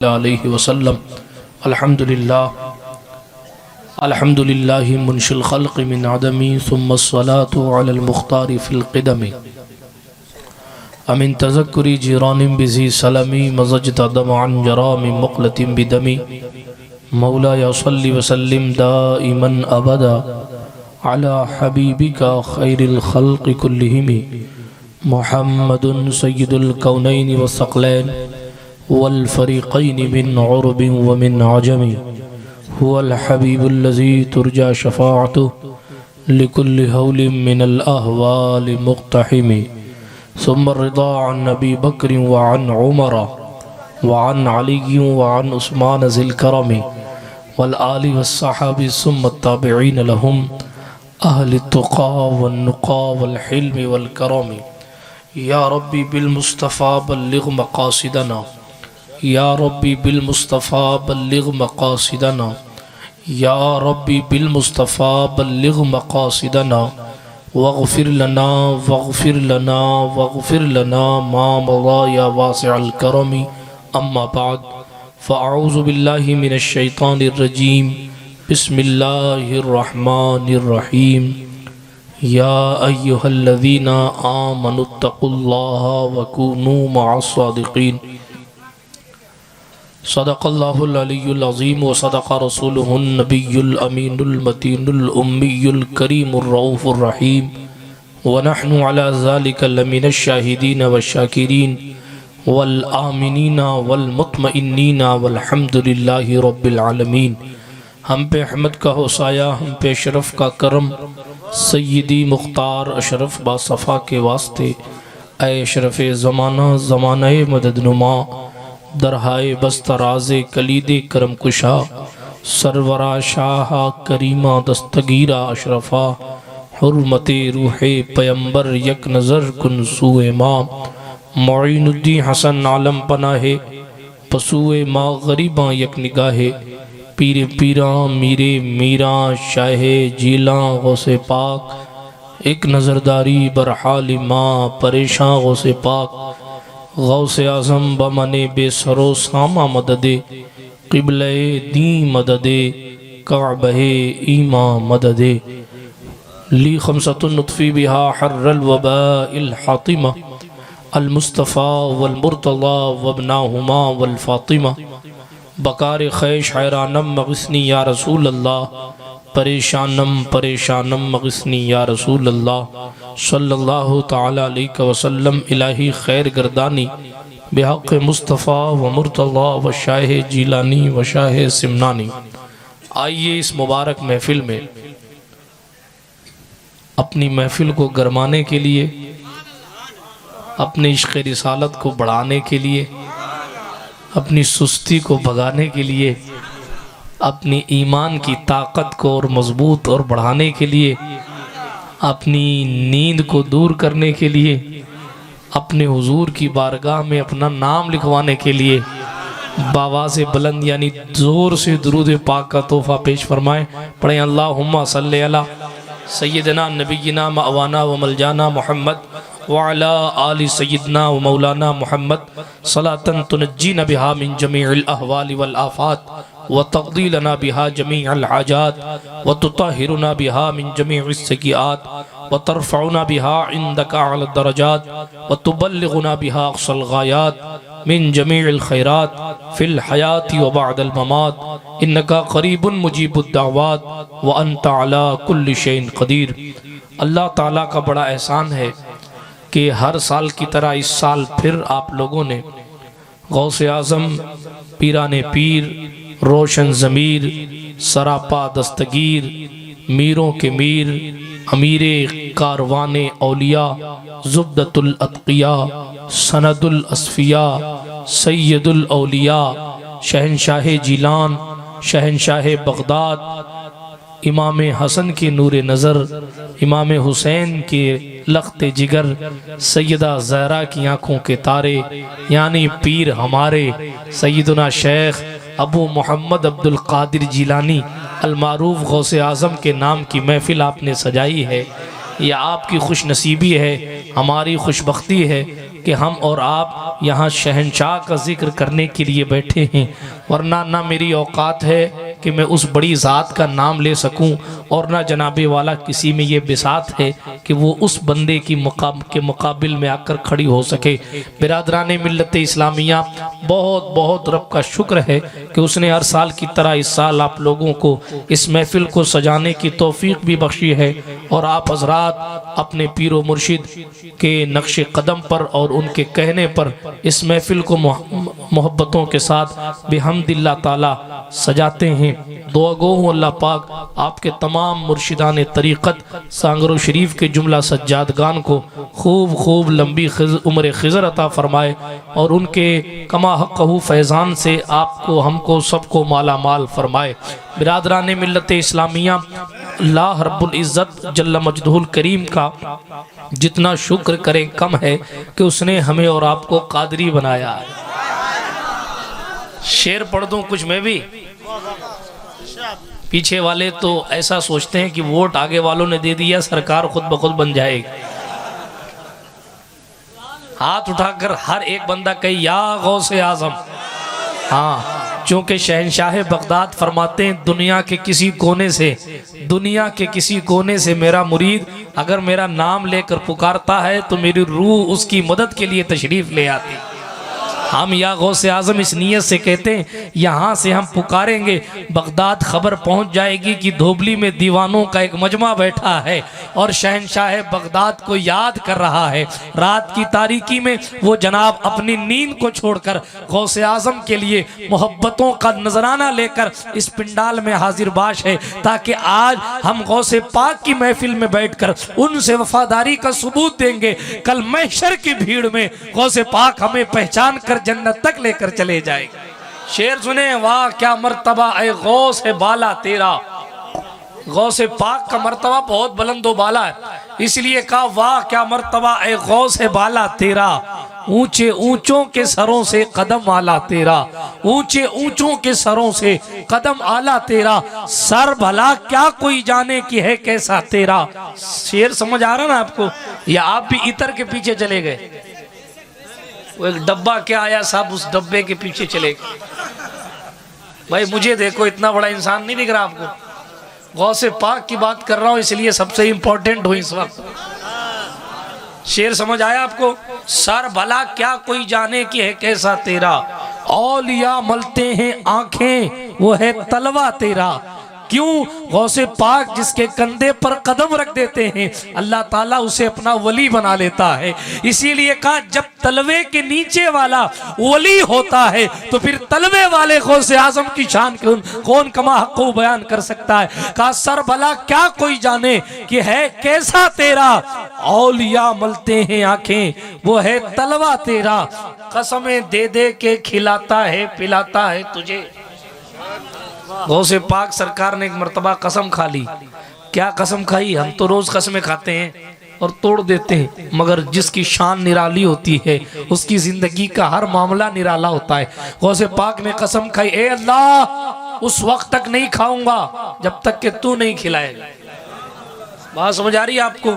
अलैहि वसल्लम। अल्हम्दुलिल्लाह मुनशिल खल्क़ मिन अदमी सुम्मस्सलातु अलल मुख्तारि फिल क़िदमी अमिन तज़क्कुरि जिरानिम बिज़ी सलमी मज़ज्त दमअन जरामि मुक़लतिम बिदमी मौलाया सल्लि वसल्लिम दाइमन अबदा अला हबीबिका खैरिल खल्क़ि कुल्लिहिम मुहम्मदुन सय्यिदुल कौनैनि वस्सक़लैन वल फ़रीक़ैनि मिन उरबिन व मिन अजमी हुवल हबीबुल्लज़ी तुरजा शफ़ाअतुहु लिकुल्लि हौलिन मिनल अहवालि मुक़्तहिमी सुम्मा रिदा अन नबी बकर व अन उमर व अन अली व अन उस्मान ज़िल करमी वल आलि वस्सहाबी सुम्मा ताबिईन लहुम अहलि तुक़ा वन नुक़ा वल हिल्मी वल करमी। या रब्बी बिल मुस्तफ़ा बल्लिग़ मक़ासिदना, या रब्बी बिल मुस्तफ़ा बल्लिग़ मक़ासिदना, या रब्बी बिल मुस्तफ़ा बल्लिग़ मक़ासिदना वग़फ़िर लना वग़फ़िर लना वग़फ़िर लना मा मज़ा या वासिअल करमी। अम्मा बाद फ़अऊज़ु बिल्लाहि मिनश शैतानिर रजीम बिस्मिल्लाहिर रहमानिर रहीम। या अय्युहल्लज़ीना आमनुत्तक़ुल्लाह वकूनू मअस्सादिक़ीन। सदक़ल्लाहुल अलियुल अज़ीम व सदक़ रसूलुहुन नबियुल अमीनुल मतीनुल उम्मियुल करीमुर रऊफ़ुर रहीम व नहनु अला ज़ालिका लमिनश शाहिदीन वश्शाकिरीन वल आमिनीन वल मुत्मइन्नीन वल्हम्दुलिल्लाहि रब्बिल आलमीन। हम पे अहमद का होसाया, हम पे शरफ़ का करम, सय्यदी मुख्तार अशरफ बासफ़ा के वास्ते ऐ अशरफ़ ज़माना ज़मानाए मददनुमा दरहाए बस्तराज़े कलीदे करम कुशा सरवरा शाह करीमा दस्तगीरा अशरफ़ा हुर्मते रूहे पैम्बर यक नज़र कुन सूए माँ मुईनुद्दीन हसन आलम पनाहे पसूए माँ गरीबां यक निगाहे पीरे पीरा मीरे मीरा शाहे जीला गौसे पाक एक नज़रदारी बरहाली माँ परेशान गौसे पाक गौसे आज़म बमने बेसरो सामा मददे क़िबले दी मददे काबहे ईमा मददे ली खमसतुन नुत्फ़ी बिहा हर्रल वबाइल हातिमा अल मुस्तफ़ा वल मुर्तज़ा वब्नाहुमा वल फ़ातिमा बकार खैश हैरानम मग़िस्नी या रसूल अल्लाह परेशानम परेशानम मग़िस्नी या रसूल अल्लाह सल्लल्लाहु ताला अलैहि वसल्लम। इलाही खैर गर्दानी बिहक़ मुस्तफ़ा व मुर्तज़ा व शाह जीलानी व शाह सिमनानी। आइए इस मुबारक महफ़िल में अपनी महफ़िल को गरमाने के लिए, अपने इश्क़ रिसालत को बढ़ाने के लिए, अपनी सुस्ती को भगाने के लिए, अपनी ईमान की ताकत को और मज़बूत और बढ़ाने के लिए, अपनी नींद को दूर करने के लिए, अपने हुजूर की बारगाह में अपना नाम लिखवाने के लिए बावाज़े बुलंद यानी ज़ोर से दुरूद पाक का तोहफ़ा पेश फरमाएँ। पढ़ें अल्लाहुम्मा सल्लि अला सय्यदना नबिय्यिना मअवाना व मलजाना मुहम्मद व अला आलि सय्यदना व मौलाना मुहम्मद सलातन तुनज्जीना बिहा मिन जमीइल अहवालि वल आफ़ात व तक़दी लना बिहा जमीअल हाजात व तुताहिरुना बिहा मिन जमीइस सय्यिआत व तरफ़उना बिहा इंदका अला दरजात व तुबल्लिगुना बिहा अक़सल गायात मिन जमीइल खैरात फ़िल हयाति व बअदल ममात इन्नका क़रीबुन मुजीबुद दाअवात व अंता अला कुल्लि शैइन क़दीर। अल्लाह ताला का बड़ा एहसान है कि हर साल की तरह इस साल फिर आप लोगों ने गौसे आज़म पीराने पीर रोशन ज़मीर सरापा दस्तगीर मीरों के मीर अमीरे कारवाने औलिया ज़ुब्दतुल अत्क़िया सनदुल अस्फ़िया सैयदुल औलिया शहनशाह जीलान शहनशाह बग़दाद इमाम हसन के नूर नज़र इमाम हुसैन के लख्ते जिगर सैयदा ज़हरा की आँखों के तारे यानी पीर हमारे सैयदना शेख अबू मोहम्मद अब्दुल क़ादिर जीलानी अलमारूफ़ गौसे आज़म के नाम की महफ़िल आपने सजाई है। यह आपकी खुश नसीबी है, हमारी खुशबख्ती है कि हम और आप यहाँ शहंशाह का जिक्र करने के लिए बैठे हैं, वरना ना मेरी औकात है कि मैं उस बड़ी ज़ात का नाम ले सकूं, और ना जनाबे वाला किसी में ये बिसात है कि वो उस बंदे की के मुकाबिल में आकर खड़ी हो सके। बिरादरान मिल्लत इस्लामिया, बहुत बहुत रब का शुक्र है कि उसने हर साल की तरह इस साल आप लोगों को इस महफिल को सजाने की तौफीक भी बख्शी है, और आप हजरात अपने पीरो मुर्शिद के नक्श कदम पर और उनके कहने पर इस महफिल को मोहब्बतों के साथ बिहम्दिल्लाह ताला सजाते हैं। दुआ गो हूँ अल्लाह पाक आपके तमाम मुर्शिदान तरीक़त सांगरो शरीफ के जुमला सज्जादगान को खूब खूब लंबी उम्र खिज़र अता फ़रमाए, और उनके कमा हक़्क़हू फैज़ान से आपको हमको सबको माला माल फ़रमाए। बिरादरान मिल्लत इस्लामिया, अल्लाह रब्बुल इज़्ज़त जल्ल मजदहुल करीम का जितना शुक्र करें कम है कि उसने हमें और आपको कादरी बनाया है। शेर पढ़ दूं कुछ मैं भी? पीछे वाले तो ऐसा सोचते हैं कि वोट आगे वालों ने दे दिया, सरकार खुद ब खुद बन जाएगी। हाथ उठाकर हर एक बंदा कहे या गौसे आजम। हाँ, चूंकि शहंशाह बगदाद फरमाते हैं दुनिया के किसी कोने से मेरा मुरीद अगर मेरा नाम लेकर पुकारता है तो मेरी रूह उसकी मदद के लिए तशरीफ ले आती। हम या गौसे आजम इस नीयत से कहते हैं यहाँ से हम पुकारेंगे, बगदाद खबर पहुँच जाएगी कि धोबली में दीवानों का एक मजमा बैठा है और शहंशाह बगदाद को याद कर रहा है। रात की तारीकी में वो जनाब अपनी नींद को छोड़कर गौसे आजम के लिए मोहब्बतों का नजराना लेकर इस पिंडाल में हाजिर बाश है, ताकि आज हम गौसे पाक की महफिल में बैठकर उनसे वफादारी का सबूत देंगे। कल महशर की भीड़ में गौसे पाक हमें पहचान कर जन्नत तक लेकर चले जाएगा। शेर सुने, वाह क्या मर्तबा ए गौस है बाला तेरा। गौसे पाक का मर्तबा बहुत बुलंदो बाला है, इसलिए कहा वाह क्या मर्तबा ए गौस है बाला तेरा। ऊंचे ऊंचों के सरों से कदम आला तेरा, ऊंचे ऊंचों के सरों से कदम आला तेरा। सर भला क्या कोई जाने की है कैसा तेरा। शेर समझ आ रहा ना आपको, या आप भी इतर के पीछे चले गए? वो एक डब्बा क्या आया साहब, उस डब्बे के पीछे चले गए। भाई मुझे देखो, इतना बड़ा इंसान नहीं दिख रहा आपको? गौसे पाक की बात कर रहा हूं, इसलिए सबसे इंपॉर्टेंट हो इस वक्त। शेर समझ आया आपको? सर भला क्या कोई जाने की है कैसा तेरा। औलिया मलते हैं आंखें वो है तलवा तेरा। क्यों? गौसे पाक जिसके कंधे पर कदम रख देते हैं अल्लाह ताला उसे अपना वली बना लेता है। इसीलिए कहा जब तलवे के नीचे वाला वली होता है तो फिर तलवे वाले गौसे आजम की शान कौन कमा हक़ बयान कर सकता है। कहा सर भला क्या कोई जाने कि है कैसा तेरा। औलिया मलते हैं आंखें वो है तलवा तेरा। कसमें दे दे के खिलाता है पिलाता है तुझे। गौसे पाक सरकार ने एक मर्तबा कसम खा ली। क्या कसम खाई? हम तो रोज कसमें खाते हैं और तोड़ देते हैं, मगर जिसकी शान निराली होती है उसकी जिंदगी का हर मामला निराला होता है। गौसे पाक ने कसम खाई, ए अल्लाह उस वक्त तक नहीं खाऊंगा जब तक कि तू नहीं खिलाएगा। बात समझ आ रही है आपको?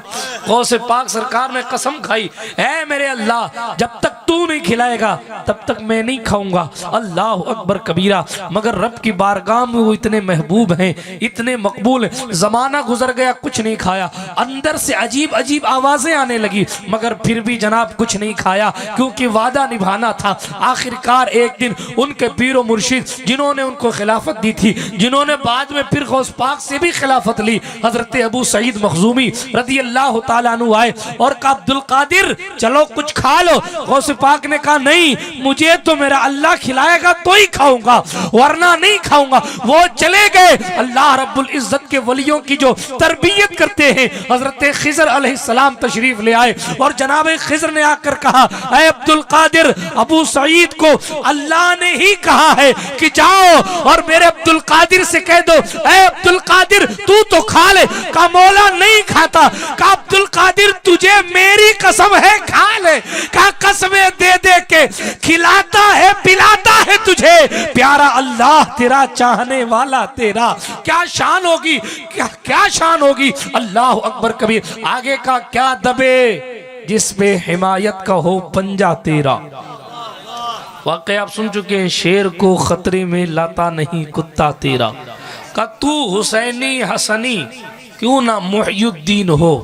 गौसे पाक सरकार ने कसम खाई, ऐ मेरे अल्लाह जब तक तू नहीं खिलाएगा तब तक मैं नहीं खाऊंगा। अल्लाह अकबर कबीरा। मगर रब की बारगाह में वो इतने महबूब हैं, इतने मकबूल हैं। जमाना गुजर गया, कुछ नहीं खाया। अंदर से अजीब अजीब आवाजें आने लगी, मगर फिर भी जनाब कुछ नहीं खाया, क्योंकि वादा निभाना था। आखिरकार एक दिन उनके पीरो मुर्शिद जिन्होंने उनको खिलाफत दी थी, जिन्होंने बाद में फिर गौस पाक से भी खिलाफत ली, हजरत अबू सईद मखजूमी रज़ी अल्लाह तआला अन्हु आए और कहा अब्दुल कादिर चलो कुछ खा लो। गौस पाक ने कहा नहीं, मुझे तो मेरा अल्लाह खिलाएगा तो ही खाऊंगा, वरना नहीं खाऊंगा। वो चले गए। अल्लाह रब्बुल इज्जत के वलियों की जो तरबियत करते हैं हजरत खिज़र अलैहिस्सलाम तशरीफ ले आए और जनाब खिज़र ने आकर कहा, ऐ अब्दुल कादिर अबू सईद को अल्लाह ने ही कहा है कि जाओ और मेरे अब्दुल कादिर से कह दो, ऐ अब्दुल कादिर तू तो खा ले। का मौला नहीं खाता। का अब्दुल कादिर तुझे मेरी कसम है खा ले। का कसमें दे दे के खिलाता है पिलाता है तुझे। प्यारा अल्लाह तेरा, चाहने वाला तेरा। क्या शान होगी, क्या शान होगी। अल्लाह अकबर कबीर। आगे का क्या दबे जिस पे हिमायत का हो पंजा तेरा। वाकई आप सुन चुके हैं, शेर को खतरे में लाता नहीं कुत्ता तेरा। का तू हुसैनी हसनी क्यों ना मुहय्युद्दीन हो,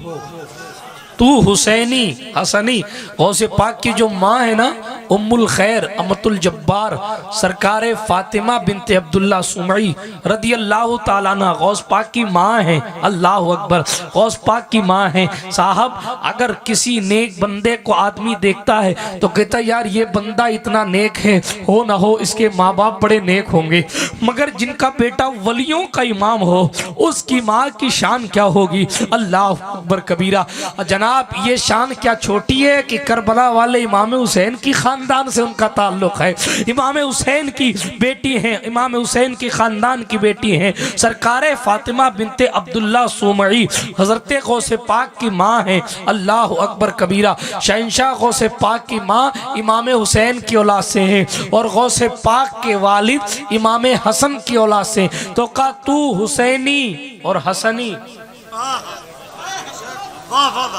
तू हुसैनी हसनी। गौसे पाक की जो माँ है ना, उम्मुल खैर अमतुल जब्बार सरकारे फातिमा बिनते अब्दुल्ला सुमई रदी अल्लाह ताला अन्हा गौस पाक की माँ है। अल्लाह अकबर, गौस पाक की माँ है। साहब, अगर किसी नेक बंदे को आदमी देखता है तो कहता यार ये बंदा इतना नेक है, हो ना हो इसके माँ बाप बड़े नेक होंगे, मगर जिनका बेटा वलियों का इमाम हो उसकी माँ की शान क्या होगी। अल्लाह अकबर कबीरा। जनाब, ये शान क्या छोटी है कि करबला वाले इमाम हुसैन की खानदान से उनका ताल्लुक है। इमाम हुसैन की बेटी हैं, इमाम हुसैन की खानदान की बेटी हैं, सरकारे फातिमा बिनते अब्दुल्ला सुमई हजरत गौसे पाक की माँ हैं। अल्लाह अकबर कबीरा। शहंशाह गौसे पाक की माँ इमाम हुसैन की औलाद से हैं और गौसे पाक के वालिद इमाम हसन की औलाद से। तो का तू हुसैनी और हसनी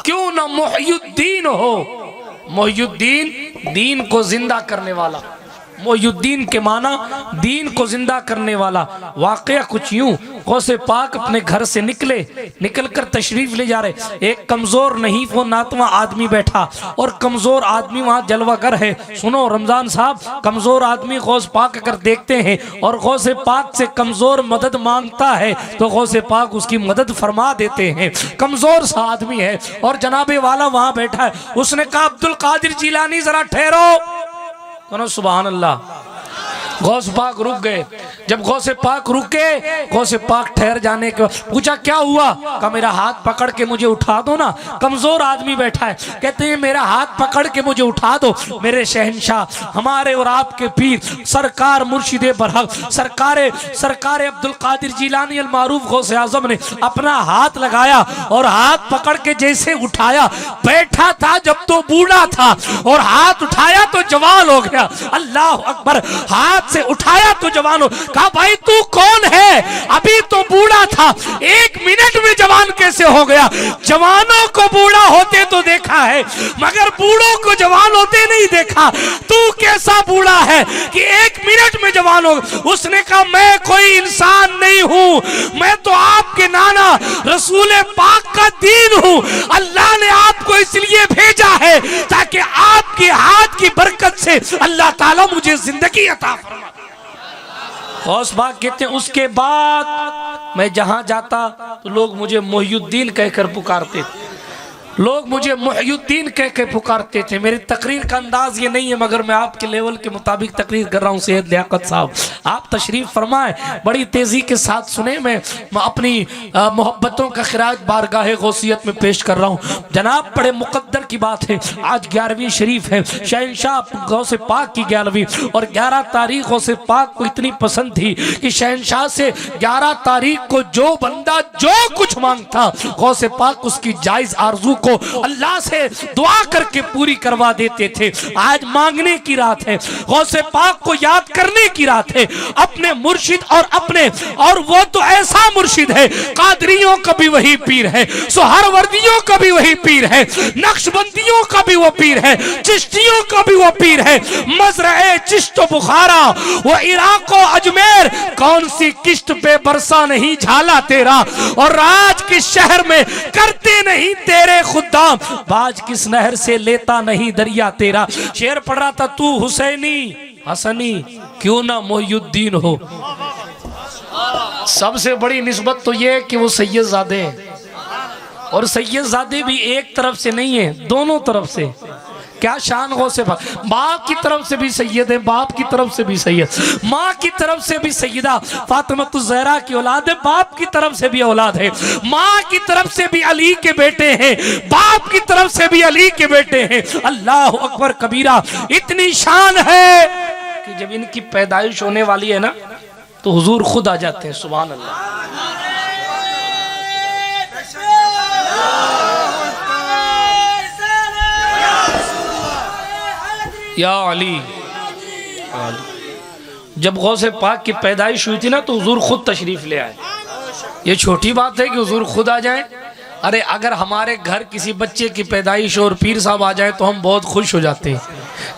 क्यों ना मुहय्युद्दीन हो। मुहय्युद्दीन दीन को जिंदा करने वाला, मुहय्युद्दीन के माना दीन को जिंदा करने वाला। वाकया कुछ यूं, गौसे पाक अपने घर से निकल कर तशरीफ ले जा रहे। एक कमजोर नहीं वो नातवा आदमी बैठा और कमजोर आदमी वहाँ जलवागर है। सुनो रमजान साहब, कमजोर आदमी गौस पाक अगर देखते हैं और गौसे पाक से कमजोर मदद मांगता है तो गौसे पाक उसकी मदद फरमा देते हैं। कमजोर सा आदमी है और जनाबे वाला वहाँ बैठा है। उसने कहा अब्दुल कादिर जिलानी जरा ठहरो। सुभान अल्लाह। गौस पाक रुक गए। जब गौसे पाक रुके, गौसे पाक ठहर जाने के पूछा क्या हुआ। कहा मेरा हाथ पकड़ के मुझे उठा दो ना। कमजोर आदमी बैठा है, कहते हैं मेरा हाथ पकड़ के मुझे उठा दो। मेरे शहंशाह, हमारे और आपके पीर सरकार मुर्शिदे बरहक सरकारे अब्दुल कादिर जिलानी अल मारूफ गौसे आजम ने अपना हाथ लगाया और हाथ पकड़ के जैसे उठाया, बैठा था जब तो बूढ़ा था और हाथ उठाया तो जवान हो गया। अल्लाह अकबर। हाथ से उठाया तो जवान हो। कहा भाई तू कौन है, अभी तो बूढ़ा था, 1 मिनट में जवान कैसे हो गया। जवानों को बूढ़ा होते तो देखा है मगर बूढ़ों को जवान होते नहीं देखा। तू कैसा बूढ़ा है कि 1 मिनट में जवान हो। उसने कहा मैं कोई इंसान नहीं हूं, मैं तो आपके नाना रसूल पाक का दीन हूं। अल्लाह ने आपको इसलिए भेजा है ताकि आपके हाथ की बरकत से अल्लाह ताला मुझे जिंदगी अता फरमाए। गौस पाक कहते हैं उसके बाद मैं जहां जाता तो लोग मुझे मुहय्युद्दीन कहकर पुकारते थे, लोग मुझे मुहय्युद्दीन कह के पुकारते थे। मेरी तकरीर का अंदाज ये नहीं है मगर मैं आपके लेवल के मुताबिक तकरीर कर रहा हूँ। सैयद लियाकत साहब आप तशरीफ फरमाए, बड़ी तेजी के साथ सुने। मैं अपनी मोहब्बतों का खिराज बारगाह गौसियत में पेश कर रहा हूँ। जनाब बड़े मुकद्दर की बात है, आज 11वीं शरीफ है, शहंशाह गौसे पाक की 11वीं और 11 तारीख गौसे पाक को इतनी पसंद थी कि शहंशाह से 11 तारीख को जो बंदा जो कुछ मांगता गौसे पाक उसकी जायज आरजू को अल्लाह से दुआ करके पूरी करवा देते थे। आज मांगने की रात है, गौसे पाक को याद करने की रात है, अपने मुर्शिद और वो तो ऐसा मुर्शिद है, कादरियों का भी वही पीर है, सुहरवर्दियों का भी वही पीर है, नक्शबंदियों का भी वो पीर है, चिश्तियों का भी वो पीर है। मजरए चिश्त बुखारा वो इराक अजमेर, कौन सी किश्त पे बरसा नहीं झाला तेरा, और राज के शहर में करते नहीं तेरे खुदाम, बाज किस नहर से लेता नहीं दरिया तेरा। शेर पढ़ रहा था तू हुसैनी हसनी क्यों ना मुहय्युद्दीन हो। सबसे बड़ी निस्बत तो ये है कि वो सैयदजादे हैं और सैयदजादे भी एक तरफ से नहीं है, दोनों तरफ से। क्या शान गौसे पाक, बाप की तरफ से भी सैयद है, बाप की तरफ से भी सैयद, माँ की तरफ से भी सैयदा फातिमातुज़ ज़हरा की औलाद है, बाप की तरफ से भी औलाद है, माँ की तरफ से भी अली के बेटे हैं, बाप की तरफ से भी अली के बेटे हैं। अल्लाह अकबर कबीरा। इतनी शान है कि जब इनकी पैदाइश होने वाली है ना तो हुजूर खुद आ जाते हैं। सुभान अल्लाह। या अली। जब गौसे पाक की पैदाइश हुई थी ना तो हुजूर खुद तशरीफ ले आए। ये छोटी बात है कि हुजूर खुद आ जाए, अरे अगर हमारे घर किसी बच्चे की पैदाइश और पीर साहब आ जाए तो हम बहुत खुश हो जाते हैं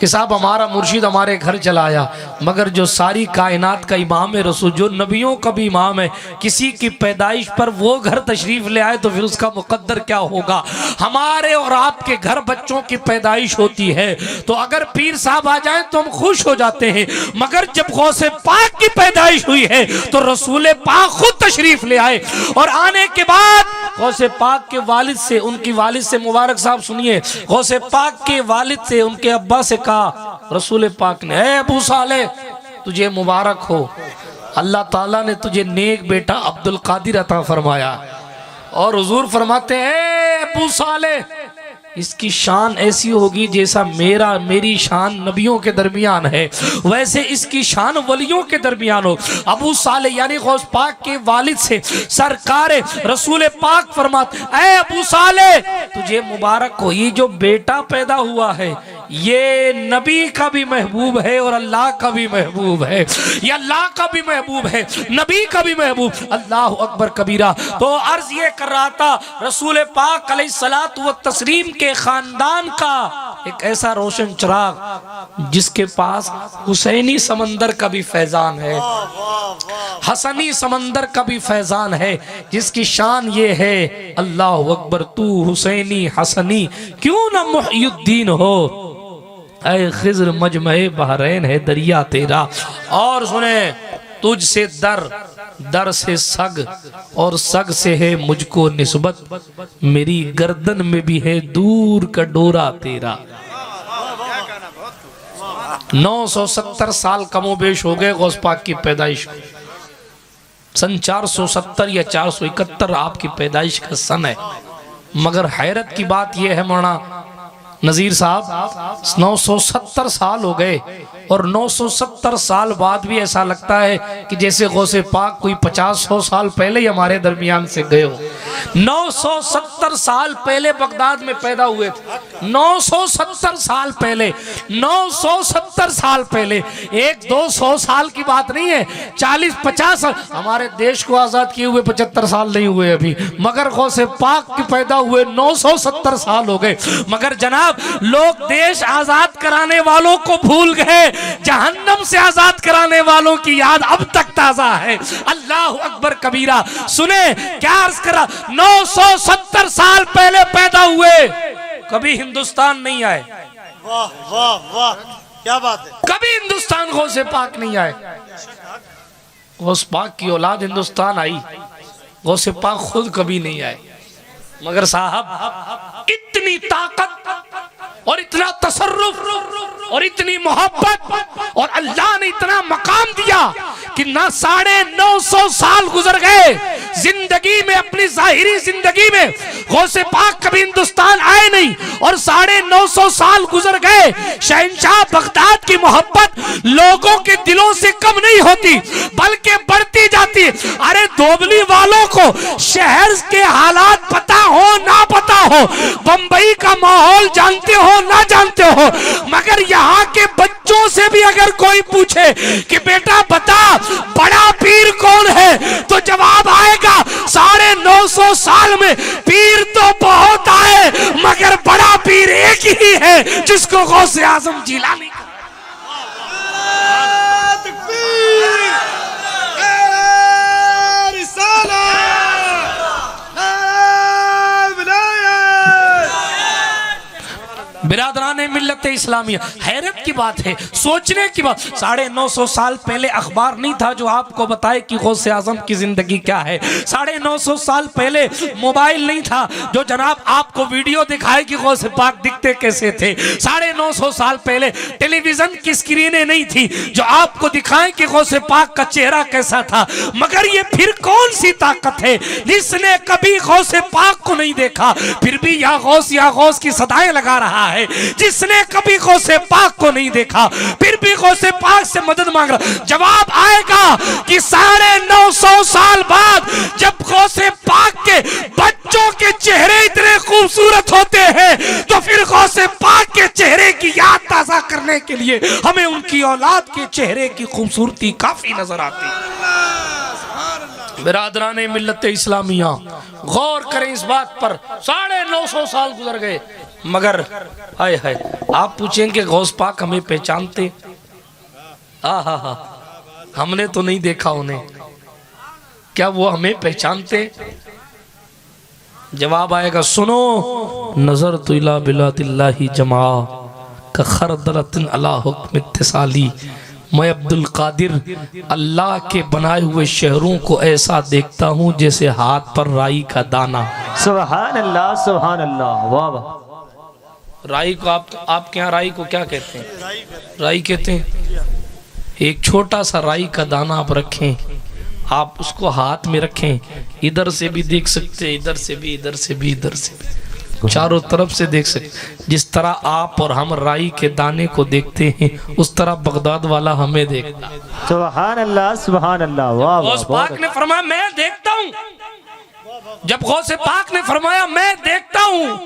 कि साहब हमारा मुर्शिद हमारे घर चला आया। मगर जो सारी कायनात का इमाम है रसूल, जो नबियों का भी इमाम है, किसी की पैदाइश पर वो घर तशरीफ ले आए तो फिर उसका मुकद्दर क्या होगा। हमारे और आपके घर बच्चों की पैदाइश होती है तो अगर पीर साहब आ जाए तो हम खुश हो जाते हैं। मगर जब गौसे पाक की पैदाइश हुई है तो रसूल पाक खुद तशरीफ ले आए और आने के बाद गौसे पाक के वालिद से, उनकी वालिद से मुबारक साहब सुनिए, गौसे पाक के वालिद से उनके अब्बा से कहा रसूल पाक ने, ए अबू साले तुझे मुबारक हो, अल्लाह ताला ने तुझे नेक बेटा अब्दुल कादिर अता फरमाया। और हुजूर फरमाते हैं अबू साले इसकी शान ऐसी होगी जैसा मेरी शान नबियों के दरमियान है वैसे इसकी शान वलियों के दरमियान हो। अबू साले यानी गौस पाक के वालिद से सरकार रसूल पाक फरमाते, ऐ अबू साले तुझे मुबारक हो, ये जो बेटा पैदा हुआ है ये नबी का भी महबूब है और अल्लाह का भी महबूब है, ये अल्लाह का भी महबूब है, नबी का भी महबूब। अल्लाह अकबर कबीरा। तो अर्ज ये कर रहा था रसूल पाक अलैहिस्सलातु व तस्लीम के खानदान का एक ऐसा रोशन चिराग जिसके पास हुसैनी समंदर का भी फैजान है, हसनी समंदर का भी फैजान है, जिसकी शान ये है अल्लाह अकबर तू हुसैनी हसनी क्यों न मुहय्युद्दीन हो, ऐ खिज़्र मजमए बहरैन है दरिया तेरा। और सुने तुझ से दर से सग और सग से है मुझको निस्बत, मेरी गर्दन में भी है दूर का डोरा तेरा। 970 साल कमोबेश हो गए गौस पाक की पैदाइश, सन 470 या 471 आपकी पैदाइश का सन है। मगर हैरत की बात यह है मौलाना नजीर साहब 970 साल हो गए और 970 साल बाद भी ऐसा लगता है कि जैसे गौसे पाक कोई 50-100 साल पहले ही हमारे दरमियान से गए हो। 970 साल पहले बगदाद में पैदा हुए थे, 970 साल पहले, 970 साल पहले, 100-200 साल की बात नहीं है, 40-50 साल। हमारे देश को आजाद किए हुए 75 साल नहीं हुए अभी, मगर गौसे पाक के पैदा हुए 970 साल हो गए। मगर जनाब लोग देश आजाद कराने वालों को भूल गए, जहन्नम से आजाद कराने वालों की याद अब तक ताजा है। अल्लाह अकबर कबीरा। सुने क्या अर्ज करा, 970 साल पहले पैदा हुए, कभी हिंदुस्तान नहीं आए। वाह वाह वाह क्या बात है। कभी हिंदुस्तान गौसे पाक नहीं आए, गौस पाक की औलाद हिंदुस्तान आई, गौसे पाक खुद कभी नहीं आए। मगर साहब इतनी ताकत और इतना तसर्रुफ और इतनी मोहब्बत और अल्लाह ने इतना मकाम दिया कि ना 950 साल गुजर गए जिंदगी में, अपनी जाहिरी जिंदगी में गौसे पाक कभी हिंदुस्तान आए नहीं, और 950 साल गुजर गए शहंशाह बगदाद की मोहब्बत लोगों के दिलों से कम नहीं होती बल्कि बढ़ती जाती। अरे दोबली वालों को शहर के हालात पता हो ना पता हो, बंबई का माहौल जानते हो ना जानते हो, मगर यहाँ के बच्चों से भी अगर कोई पूछे कि बेटा बता बड़ा पीर कौन है, तो जवाब आएगा 950 साल में पीर तो बहुत आए मगर बड़ा पीर एक ही है जिसको गौसे आजम जिलानी। बिरादराने मिल्लत इस्लामिया, हैरत की बात है, सोचने की बात। 950 साल पहले अखबार नहीं था जो आपको बताए कि गौसे आजम की जिंदगी क्या है। 950 साल पहले मोबाइल नहीं था जो जनाब आपको वीडियो दिखाए कि गौसे पाक दिखते कैसे थे। 950 साल पहले टेलीविजन की स्क्रीनें नहीं थी जो आपको दिखाए कि गौसे पाक का चेहरा कैसा था। मगर ये फिर कौन सी ताकत है जिसने कभी गौसे पाक को नहीं देखा फिर भी या गौस की सदाएं लगा रहा है, जिसने कभी गौसे पाक को नहीं देखा फिर भी गौसे पाक से मदद मांग रहा। जवाब आएगा कि 950 साल बाद जब गौसे पाक के बच्चों के चेहरे इतने खूबसूरत होते हैं तो फिर गौसे पाक के चेहरे की याद ताजा करने के लिए हमें उनकी औलाद के चेहरे की खूबसूरती काफी नजर आती है। बिरादराने मिल्लत इस्लामिया, गौर करें इस बात पर। 950 साल गुजर गए, मगर हाय हाय, आप पूछेंगे गौस पाक हमें पहचानते? हा, हमने तो नहीं देखा उन्हें, क्या वो हमें पहचानते? जवाब आएगा, सुनो, नजर तो इला बिलादिल्लाहि जमा का खरदरतिन अला हुक्म इत्तिसाली, मैं अब्दुल कादिर अल्लाह के बनाए हुए शहरों को ऐसा देखता हूँ जैसे हाथ पर राई का दाना। सुभान अल्लाह, सुभान अल्लाह, वाह वाह। राई को आपके यहाँ राई को क्या कहते हैं? राई कहते हैं। एक छोटा सा राई का दाना आप रखें, आप उसको हाथ में रखें, इधर से भी देख सकते हैं, इधर से भी, इधर से भी, इधर से भी, चारों तरफ से देख सकते। जिस तरह आप और हम राई के दाने को देखते हैं, उस तरह बगदाद वाला हमें देखता है। सुभान अल्लाह, सुभान अल्लाह, वाह वाह। गौस पाक ने फरमाया मैं देखता हूँ। जब गौसे पाक ने फरमाया मैं देखता हूँ,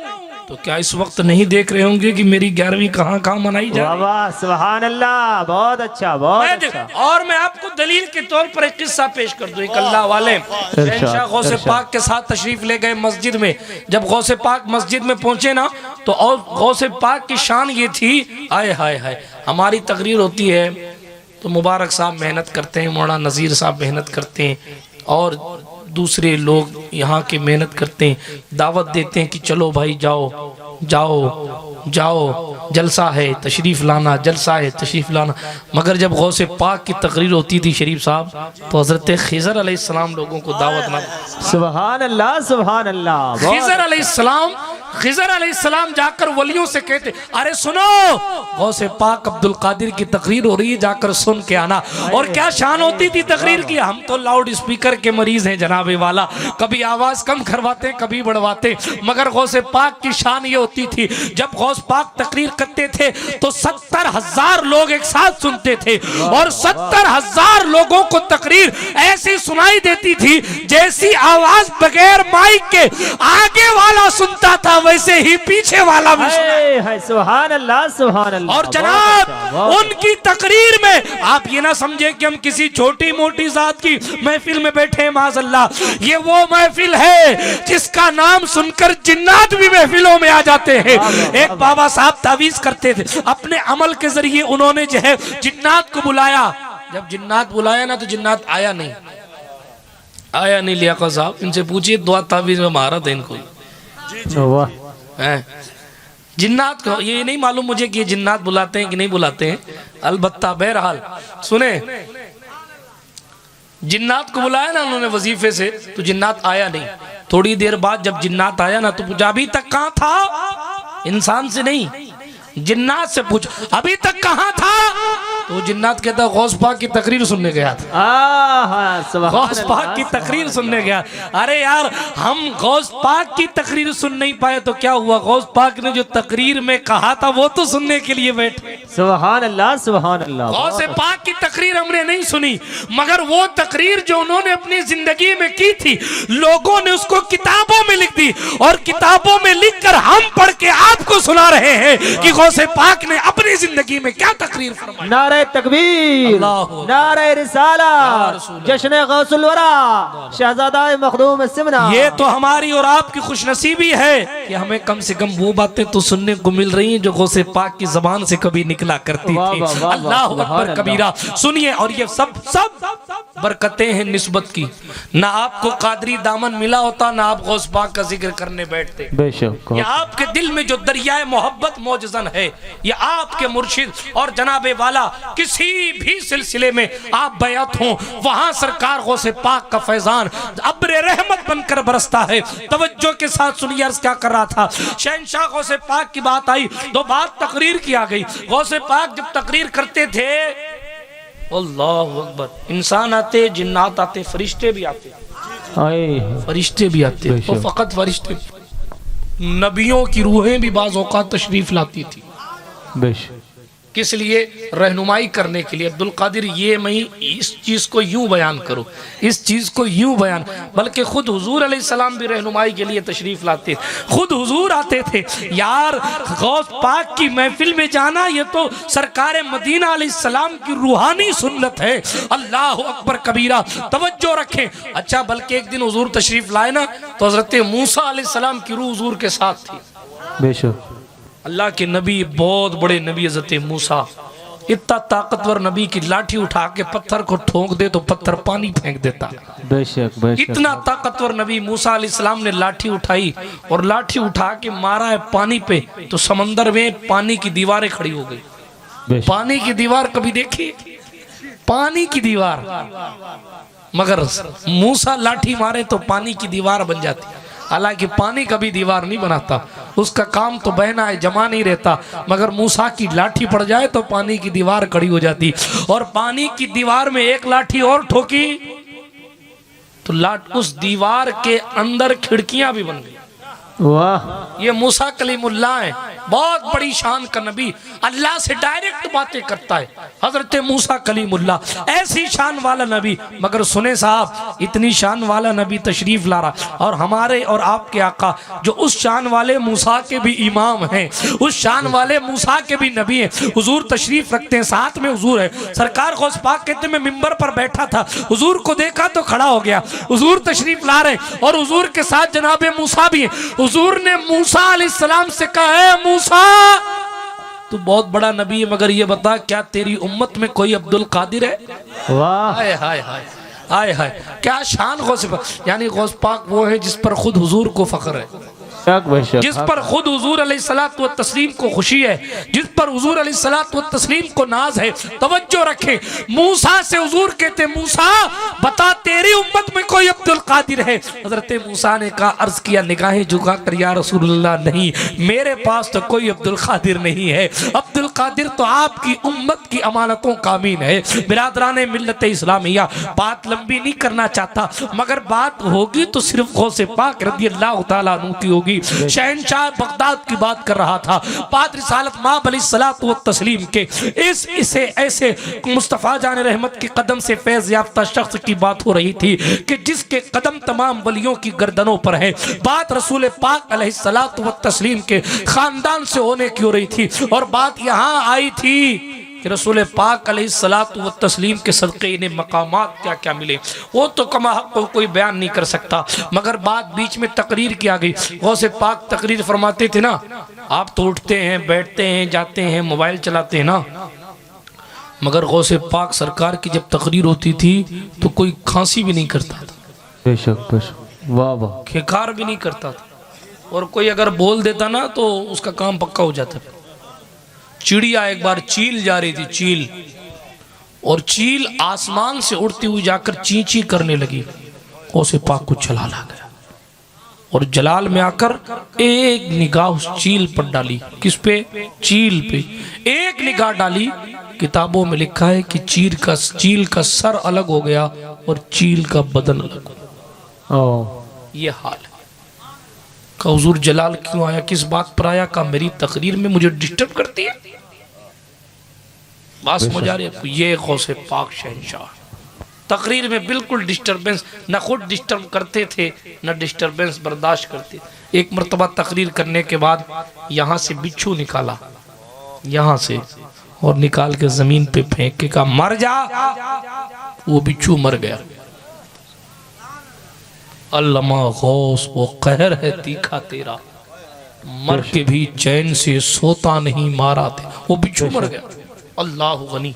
तो क्या इस वक्त नहीं देख रहे होंगे कि मेरी 11वीं कहाँ मनाई जा रही है? वाह, सुभान अल्लाह, बहुत अच्छा, बहुत अच्छा। और मैं आपको दलील के तौर पर एक किस्सा पेश कर दूं। एक अल्लाह वाले शहंशाह गौसे पाक के साथ तशरीफ ले गए मस्जिद में। जब गौसे पाक मस्जिद में पहुंचे ना, तो और गौसे पाक की शान ये थी, आए हाय हाय, हमारी तकरीर होती है तो मुबारक साहब मेहनत करते हैं, मौलाना नज़ीर साहब मेहनत करते हैं, और दूसरे लोग यहाँ के मेहनत करते हैं, दावत देते हैं कि चलो भाई जाओ जाओ जाओ, जलसा है तशरीफ लाना, जलसा है तशरीफ लाना। मगर जब गौसे पाक की तकरीर होती थी शरीफ साहब, तो हजरत खिज़र अलैहिस्सलाम लोगों को दावत ना। सुभान अल्लाह, सुभान अल्लाह। खिज़र अलैहिस्सलाम जाकर वलियों से कहते, अरे सुनो, गौसे पाक अब्दुल कादिर की तकरीर हो रही है, जाकर सुन के आना। और क्या शान होती थी तकरीर की? हम तो लाउड स्पीकर के मरीज हैं जनाबे वाला, कभी आवाज कम करवाते कभी बढ़वाते, मगर गौसे पाक की शान ये होती थी, जब गौस पाक तकरीर करते थे तो 70,000 लोग एक साथ सुनते थे, और 70,000 लोगों को तकरीर ऐसी सुनाई देती थी जैसी आवाज बगैर माइक के आगे वाला सुनता था, वैसे ही पीछे वाला भी सुना। सुभान अल्लाह, सुभान अल्लाह। और जनाब उनकी तकरीर में आप ये ना समझे कि हम किसी छोटी मोटी जात की महफिल में बैठे हैं, माज़अल्लाह, ये वो महफिल है जिसका नाम सुनकर जिन्नात भी महफिलों में आ जाते हैं। एक बाबा साहब तावीज करते थे, अपने अमल के जरिए उन्होंने जो है जिन्नात को बुलाया। जब जिन्नात बुलाया ना, तो जिन्नात आया नहीं लियाकत साहब, इनसे पूछिए दुआ तावीज में महारत है इनको। जिन्नात को ये नहीं मालूम मुझे कि जिन्नात बुलाते हैं कि नहीं बुलाते हैं, अलबत्ता बहरहाल सुने, जिन्नात को बुलाया ना उन्होंने वजीफे से, तो जिन्नात आया नहीं। थोड़ी देर बाद जब जिन्नात आया ना, तो पूछा अभी तक कहाँ था? इंसान से नहीं, जिन्नात से पूछ, अभी तक कहाँ था? तो जिन्नात कहता गौस पाक की तकरीर सुनने गया था। गौस पाक की तकरीर सुनने गया। अरे यार, हम गौस पाक की तकरीर सुन नहीं पाए तो क्या हुआ? गौस पाक ने जो तकरीर में कहा था वो तो सुनने के लिए बैठे। सुभान अल्लाह, सुभान अल्लाह। गौस पाक की तकरीर हमने नहीं सुनी, मगर वो तकरीर जो उन्होंने अपनी जिंदगी में की थी, लोगों ने उसको किताबों में लिख दी, और किताबों में लिखकर हम पढ़ के आपको सुना रहे हैं कि गौसे पाक ने अपनी जिंदगी में क्या तकरीर फरमाई। नारे तकबीर, नारे रिसाला, जश्न गौसुल वरा, शहजादा मखदूम सिमना। ये तो हमारी और आपकी खुशनसीबी है कि हमें कम से कम वो बातें तो सुनने को मिल रही हैं जो गौसे पाक की जबान से कभी निकला करती थी। अल्लाह अकबर कबीरा। सुनिए, और ये सब बरकतें हैं निस्बत की। ना आपको कादरी दामन मिला होता, ना आप गौस पाक का जिक्र करने बैठते। बेशक, ये आपके दिल में जो दरियाए मोहब्बत मौजज़न है, ये आपके मुर्शिद और जनाबे वाला किसी भी सिलसिले में आप बैत हों, वहां सरकार गौसे पाक का फैजान अब्रे रहमत बनकर बरसता है। तवज्जो के साथ सुनिए, अर्ज़ क्या कर रहा था। शहंशाह गौसे पाक की बात आई तो बात तकरीर की आ गई। गौसे पाक जब तकरीर करते थे, अल्लाहु अकबर, इंसान आते, जिन्नात आते, फरिश्ते भी आते, फरिश्ते भी आते, तो फकत फरिश्ते, नबियों की रूहें भी बाज़ औक़ात तशरीफ लाती थी। किस लिए? रहनुमाई करने के लिए। अब्दुल कादिर ये मैं इस चीज़ को यूं बयान करूं, इस चीज़ को यूं बयान, बल्कि खुद हुजूर अलैहिस्सलाम भी रहनुमाई के लिए तशरीफ लाते, खुद हुजूर आते थे। यार गौस पाक की महफिल में जाना ये तो सरकार मदीना अलैहिस्सलाम की रूहानी सुन्नत है। अल्लाह अकबर कबीरा, तवज्जो रखें। अच्छा बल्कि एक दिन हुजूर तशरीफ लाए ना तो हजरत मूसा अलैहिस्सलाम की रूह हुजूर के साथ थी। बेशक अल्लाह के नबी, बहुत बड़े नबी हजरत मूसा, इतना ताकतवर नबी की लाठी उठा के पत्थर को ठोक दे तो पत्थर पानी फेंक देता। बेशक बेशक। इतना ताकतवर नबी मूसा अलैहिस्सलाम ने लाठी उठाई और लाठी उठा के मारा है पानी पे तो समंदर में पानी की दीवारें खड़ी हो गई। बेशक। पानी की दीवार कभी देखी? पानी की दीवार, मगर मूसा लाठी मारे तो पानी की दीवार बन जाती। हालांकि पानी कभी दीवार नहीं बनाता, उसका काम तो बहना है, जमा नहीं रहता, मगर मूसा की लाठी पड़ जाए तो पानी की दीवार खड़ी हो जाती। और पानी की दीवार में एक लाठी और ठोकी तो उस दीवार के अंदर खिड़कियां भी बन गई। वाह, ये मूसा कलीमुल्लाह है, बहुत बड़ी शान का नबी, अल्लाह से डायरेक्ट बातें करता है हजरत मूसा कलीमुल्लाह, ऐसी शान वाला नबी। मगर सुने साहब, इतनी शान वाला नबी तशरीफ ला रहा और हमारे और आपके आका जो उस शान वाले मूसा के भी इमाम हैं, उस शान वाले मूसा के भी नबी हैं, हुजूर तशरीफ रखते हैं, साथ में हुजूर है। सरकार गौस पाक कहते मैं मिंबर पर बैठा था, हुजूर को देखा तो खड़ा हो गया, हुजूर तशरीफ ला रहे और हुजूर के साथ जनाबे मूसा भी है। हुजूर ने मूसा अलैहिस्सलाम से कहा है मूसा तू बहुत बड़ा नबी है, मगर ये बता क्या तेरी उम्मत में कोई अब्दुल कादिर है? वाह, हाय हाय हाय हाय हाय, क्या शान गौस पाक। यानी गौस पाक वो है जिस पर खुद हुजूर को फख्र है, जिस पर खुद हुजूर अलैहिस्सलातु व तस्लीम को खुशी है, जिस पर हुजूर अलैहिस्सलातु व तस्लीम को नाज है। तवज्जो रखे, मूसा से हुजूर कहते मूसा बता तेरी उम्मत में कोई अब्दुल कादिर है? हजरत मूसा ने कहा, अर्ज किया निगाहें झुकाकर, या रसूलुल्लाह नहीं, मेरे पास तो कोई अब्दुल कादिर नहीं है। अब्दुल कादिर तो आपकी उम्मत की अमानतों का अमीन है। बिरादरान मिल्लत इस्लामिया, बात लंबी नहीं करना चाहता, मगर बात होगी तो सिर्फ गौसे पाक रज़ी अल्लाह तआला अन्हु की होगी। शहंशाह बगदाद की बात कर रहा था, बाद रिसालत माब अलैहिस्सलातु व तस्लीम के इसे ऐसे मुस्तफ़ा जान रहमत के कदम से फैज़ याफ्ता शख्स की बात हो रही थी कि जिसके कदम तमाम वलियों की गर्दनों पर है। बात रसूल पाक अलैहिस्सलातु व तस्लीम के खानदान से होने की हो रही थी और बात यहाँ आई थी कि रसूल पाक अलैहिस्सलातु व तस्लीम के सदक़े इन्हें मकामात क्या क्या मिले, वो तो कमा को कोई बयान नहीं कर सकता। मगर बात बीच में तकरीर की आ गई। गौसे पाक तकरीर फरमाते थे ना, आप तो उठते हैं, बैठते हैं, जाते हैं, मोबाइल चलाते हैं ना, मगर गौसे पाक सरकार की जब तकरीर होती थी तो कोई खांसी भी नहीं करता था, बेशक बेशक, वाह वाह, खेकार भी नहीं करता था, और कोई अगर बोल देता ना तो उसका काम पक्का हो जाता। चिड़िया एक बार चील जा रही थी, चील, और चील आसमान से उड़ती हुई जाकर ची ची करने लगी। गौसे पाक को जलाल आ गया और जलाल में आकर एक निगाह उस चील पर डाली। किस पे? चील पे एक निगाह डाली। किताबों में लिखा है कि चील का सर अलग हो गया और चील का बदन अलग हो गया। ये हाल है। का हुजूर जलाल क्यों आया, किस बात पर आया? का मेरी तकरीर में मुझे डिस्टर्ब करती है। बात समझ आ रही है? ये गौसे पाक शहंशाह तकरीर में बिल्कुल डिस्टर्बेंस, न खुद डिस्टर्ब करते थे न डिस्टर्बेंस बर्दाश्त करते। एक मरतबा तकरीर करने के बाद यहाँ से बिच्छू निकाला, यहाँ से, और निकाल के जमीन पे फेंक के कहा मर जा। वो बिच्छू मर गया। अल्लामा गौस, वो कहर है तीखा तेरा, मर के भी चैन से सोता नहीं मारा थे। वो बिच्छू मर गया। अल्लाह गनी।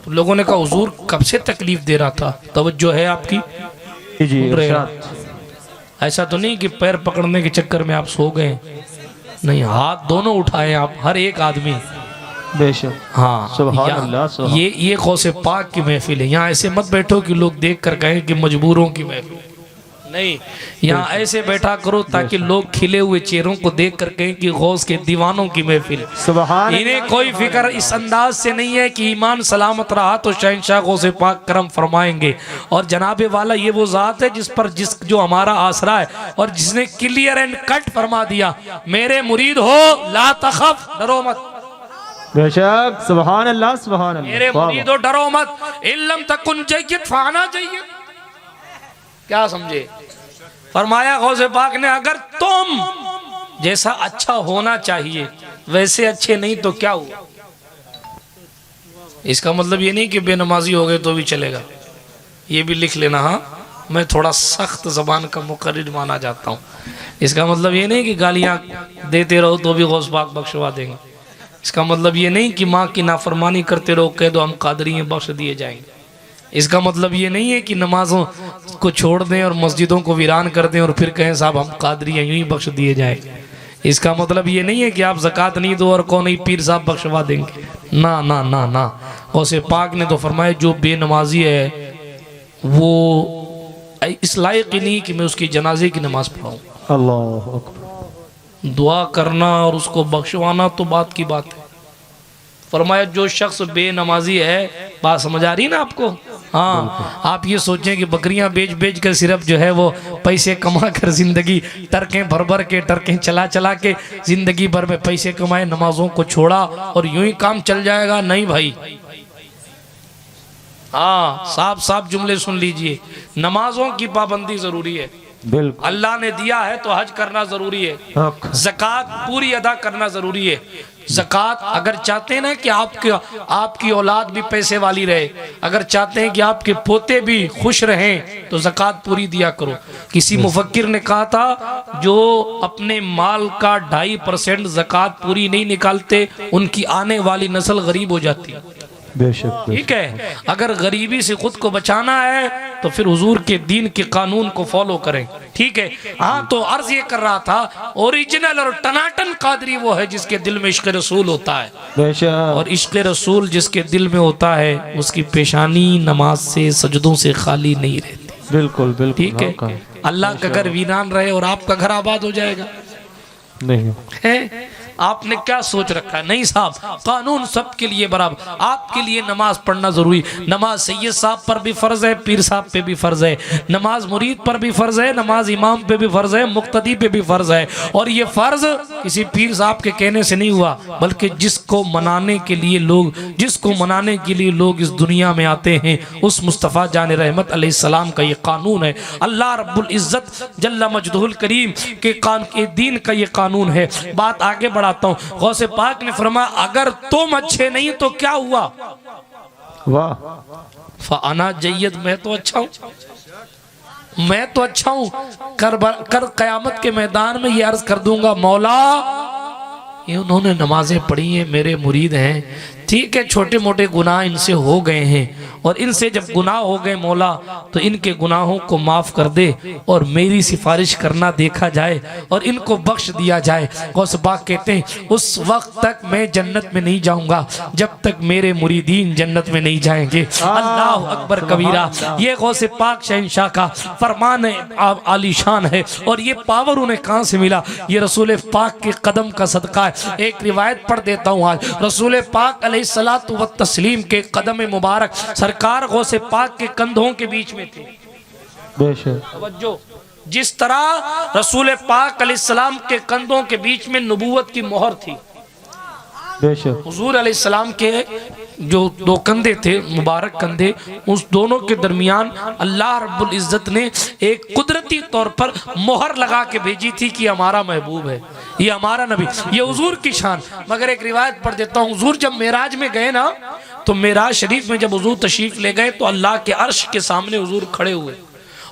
तो लोगों ने कहा हुजूर कब से तकलीफ दे रहा था? तवज्जो है आपकी? जी, ऐसा तो नहीं कि पैर पकड़ने के चक्कर में आप सो गए, नहीं, हाथ दोनों उठाए आप, हर एक आदमी। बेशक, हाँ, सुभान अल्लाह, सुभान। ये गौसे पाक की महफिल है। यहाँ ऐसे मत बैठो कि लोग देख कर कहें कि मजबूरों की महफिल, नहीं, यहाँ ऐसे बैठा करो ताकि लोग खिले हुए चेहरों को देख कर कहें कि गौस के दीवानों की महफिल। सुभान। इन्हें कोई फिक्र इस अंदाज से नहीं है कि ईमान सलामत रहा तो शहंशाह गौसे पाक करम फरमाएंगे। और जनाबे वाला ये वो जात है जो हमारा आसरा है और जिसने क्लियर एंड कट फरमा दिया, मेरे मुरीद हो ला तखफ, डरो मत, बेशक सुभान अल्लाह सुभान अल्लाह। मेरे वाह, वाह। मुरीदो डरो मत, इल्लम तकुन जय्यद फाना जय्यद। क्या समझे? फरमाया गौसे पाक ने, अगर तुम जैसा अच्छा होना चाहिए वैसे अच्छे नहीं तो क्या हुआ? इसका मतलब ये नहीं कि बेनमाजी हो गए तो भी चलेगा, ये भी लिख लेना। हाँ, मैं थोड़ा सख्त जबान का मुकर्रिर माना जाता हूँ। इसका मतलब ये नहीं कि गालियाँ देते रहो तो भी गौस पाक बख्शवा देंगे। इसका मतलब ये नहीं कि माँ की नाफरमानी करते रहो कह दो हम कादरी हैं बख्श दिए जाएंगे। इसका मतलब ये नहीं है कि नमाजों को छोड़ दें और मस्जिदों को वीरान कर दें और फिर कहें साहब हम कादरी हैं यूं ही बख्श दिए जाएंगे। इसका मतलब ये नहीं है कि आप ज़कात नहीं दो और कौन ही पीर साहब बख्शवा देंगे। ना ना ना ना, गौसे पाक ने तो फरमाया जो बेनमाजी है वो इस लायक ही नहीं कि मैं उसकी जनाजे की नमाज पढ़ाऊँ। अल्लाह अकबर। दुआ करना और उसको बख्शवाना तो बात की बात है। फरमाया जो शख्स बेनमाजी है, बात समझ आ रही ना आपको? हाँ, आप ये सोचें कि बकरियां बेच बेच कर सिर्फ जो है वो पैसे कमा कर जिंदगी टरकें भर भर के टरकें चला चला के जिंदगी भर में पैसे कमाए, नमाजों को छोड़ा और यूं ही काम चल जाएगा। नहीं भाई, हाँ, साफ साफ जुमले सुन लीजिए। नमाजों की पाबंदी जरूरी है। बिल्कुल। अल्लाह ने दिया है तो हज करना जरूरी है, ज़कात पूरी अदा करना जरूरी है। ज़कात अगर चाहते हैं ना कि आपकी औलाद भी पैसे वाली रहे, अगर चाहते हैं कि आपके पोते भी खुश रहें तो ज़कात पूरी दिया करो। किसी मुफक्किर ने कहा था जो अपने माल का 2.5% ज़कात पूरी नहीं निकालते उनकी आने वाली नस्ल गरीब हो जाती है। बेशक। ठीक है, अगर गरीबी से खुद को बचाना है तो फिर हुजूर के दीन के कानून को फॉलो करें। ठीक है, हाँ, तो अर्ज ये कर रहा था ओरिजिनल और टनाटन कादरी वो है जिसके दिल में इश्क रसूल होता है। बेशक। और इश्क रसूल जिसके दिल में होता है उसकी पेशानी नमाज से सजदों से खाली नहीं रहती। बिल्कुल बिल्कुल। ठीक है, अल्लाह का घर वीरान रहे और आपका घर आबाद हो जाएगा। नहीं है, आपने क्या सोच रखा है? नहीं साहब, कानून सबके लिए बराबर। आपके लिए नमाज पढ़ना जरूरी, नमाज सैयद साहब पर भी फर्ज है, पीर साहब पे भी फर्ज है, नमाज मुरीद पर भी फर्ज है, नमाज इमाम पे भी फर्ज है, मुक्तदी पे भी फर्ज है। और ये फर्ज किसी पीर साहब के कहने से नहीं हुआ, बल्कि जिसको मनाने के लिए लोग इस दुनिया में आते हैं उस मुस्तफ़ा जान रहमत अलैहिस्सलाम का ये कानून है। अल्लाह रब्बुल इज्जत जल्ला मजदुहुल करीम के दीन का ये कानून है। बात आगे बढ़ाता हूं। गौसे पाक ने फरमाया अगर तुम अच्छे नहीं तो क्या हुआ? वाह। फ़अना जय्यद, मैं तो अच्छा हूं, मैं तो अच्छा हूं। कर कयामत के मैदान में ये अर्ज कर दूंगा, मौला ये उन्होंने नमाजें पढ़ी हैं, मेरे मुरीद हैं, ठीक है, छोटे मोटे गुनाह इनसे हो गए हैं और इनसे जब गुनाह हो गए मौला तो इनके गुनाहों को माफ़ कर दे और मेरी सिफारिश करना देखा जाए और इनको बख्श दिया जाए। गौस पाक कहते हैं उस वक्त तक मैं जन्नत में नहीं जाऊंगा जब तक मेरे मुरीदीन जन्नत में नहीं जाएंगे। अल्लाह अकबर कबीरा। ये गौस पाक शहंशाह का फरमान आलीशान है। और ये पावर उन्हें कहाँ से मिला? ये रसूल पाक के कदम का सदका है। एक रिवायत पढ़ देता हूँ आज। रसूल पाक अलैहिस्सलातु व तस्लीम के कदम मुबारक सरकार गौसे पाक के कंधों के बीच में थे। तवज्जो, जिस तरह रसूल पाक अलैहिस्सलाम के कंधों के बीच में नबूवत की मोहर थी, हुजूर अलैहिस्सलाम के जो दो कंधे थे, मुबारक कंधे, उस दोनों के दरमियान अल्लाह रब्बुल इज्जत ने एक कुदरती तौर पर मोहर लगा के भेजी थी कि हमारा महबूब है, ये हमारा नबी, ये हुजूर की शान। मगर एक रिवायत पढ़ देता हूँ। हुजूर जब मेराज में गए ना, तो मेराज शरीफ में जब हुजूर तशरीफ ले गए तो अल्लाह के अर्श के सामने हुजूर खड़े हुए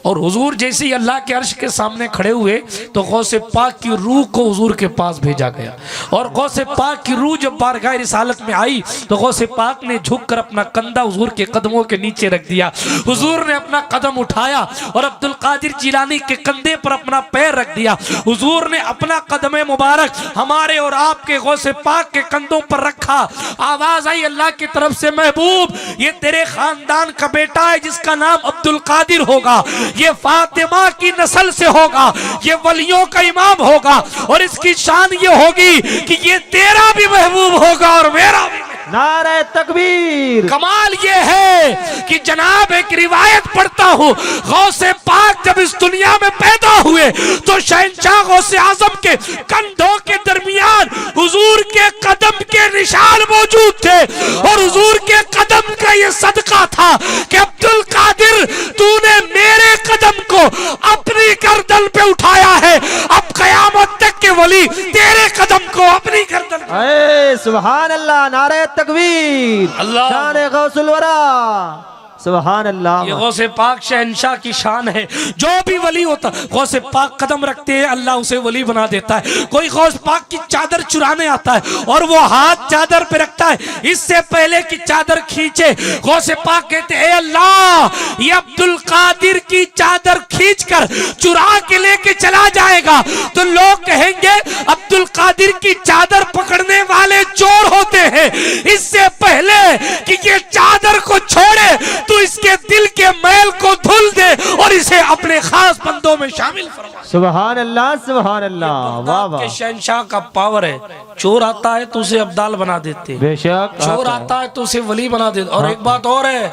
और हुजूर जैसे ही अल्लाह के अर्श के सामने खड़े हुए तो गौसे पाक की रूह को हुजूर के पास भेजा गया। और गौसे पाक की रूह जब बारगाह रिसालत में आई तो गौसे पाक ने झुककर अपना कंधा हुजूर के कदमों के नीचे रख दिया। हुजूर ने अपना कदम उठाया और अब्दुल कादिर जिलानी के कंधे पर अपना पैर रख दिया। हुजूर ने अपना कदम मुबारक हमारे और आपके गौसे पाक के कंधों पर रखा। आवाज आई अल्लाह की तरफ से, महबूब ये तेरे खानदान का बेटा है जिसका नाम अब्दुल कादिर होगा, ये फातिमा की नस्ल से होगा, ये वलियों का इमाम होगा और इसकी शान ये होगी कि ये तेरा भी महबूब होगा और मेरा भी। नारे तकबीर। कमाल ये है कि जनाब एक रिवायत पढ़ता हूँ, गौसे पाक जब इस दुनिया में पैदा हुए तो शहंशाह गौसे आजम के कंधों के दरमियान हुजूर हुजूर के कदम के निशान मौजूद थे और हुजूर के कदम का ये सदका था कि अब्दुल कादिर तूने मेरे कदम को अपनी गर्दन पे उठाया है, अब कयामत तक के वली तेरे कदम को अपनी गर्दन पे। अरे सुभान अल्लाह, नारे तकबीर, अल्लाह। शान गौसुल वरा, सुभान अल्लाह। ये गौसे पाक शहंशाह की शान है। जो भी वली होता गौसे पाक कदम रखते हैं, अल्लाह उसे वली बना देता है। कोई गौस पाक की चादर चुराने आता है और वो हाथ चादर पे रखता है, इससे पहले कि चादर खींचे गौसे पाक कहते हैं अल्लाह ये अब्दुल कादिर की चादर खींचकर चुरा के लेके चला जाएगा तो लोग कहेंगे अब्दुल कादिर की चादर पकड़ने वाले चोर होते हैं। इससे पहले कि ये चादर को छोड़े तू इसके दिल के मैल को धुल दे और इसे अपने खास बंदों में शामिल फरमा। सुभान अल्लाह, सुभान अल्लाह, वाह वाह। के शहंशाह का पावर है। चोर आता है तो उसे अब्दाल बना देते, बेशक। चोर आता है तो उसे वली बना देते। और एक बात और है,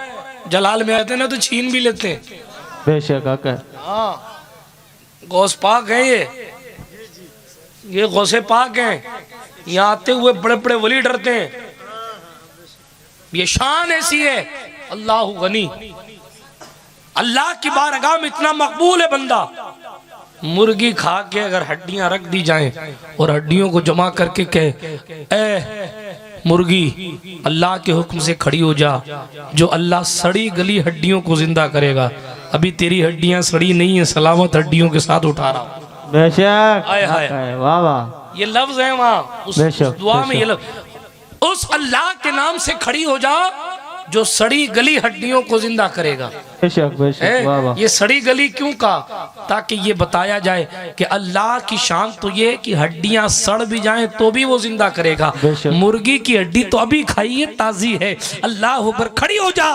जलाल में आते ना तो छीन भी लेते हैं। बेशक हक है। गौस पाक है ये गौसे पाक हैं। यहाँ आते हुए बड़े बड़े वली डरते हैं। ये शान ऐसी है। अल्लाह गनी, अल्लाह की बारगाह में इतना मकबूल है बंदा। मुर्गी खा के अगर हड्डियां रख दी जाएं और हड्डियों को जमा करके कहे ए मुर्गी अल्लाह के हुक्म से खड़ी हो जा, जो अल्लाह सड़ी गली हड्डियों को जिंदा करेगा। अभी तेरी हड्डियां सड़ी नहीं है, सलामत हड्डियों के साथ उठा रहा हूं। बेशक, वाह वाह। ये लफ्ज है वहाँ उस दुआ में, ये लफ्ज उस अल्लाह के नाम से खड़ी हो जा जो सड़ी गली हड्डियों को जिंदा करेगा। बेशक बेशक, वाह वाह। ये सड़ी गली क्यों कहा? ताकि ये बताया जाए कि अल्लाह की शान तो ये कि हड्डियां सड़ भी जाएं तो भी वो जिंदा करेगा। मुर्गी की हड्डी तो अभी खाइए, ताजी है। अल्लाह पर खड़ी हो जा।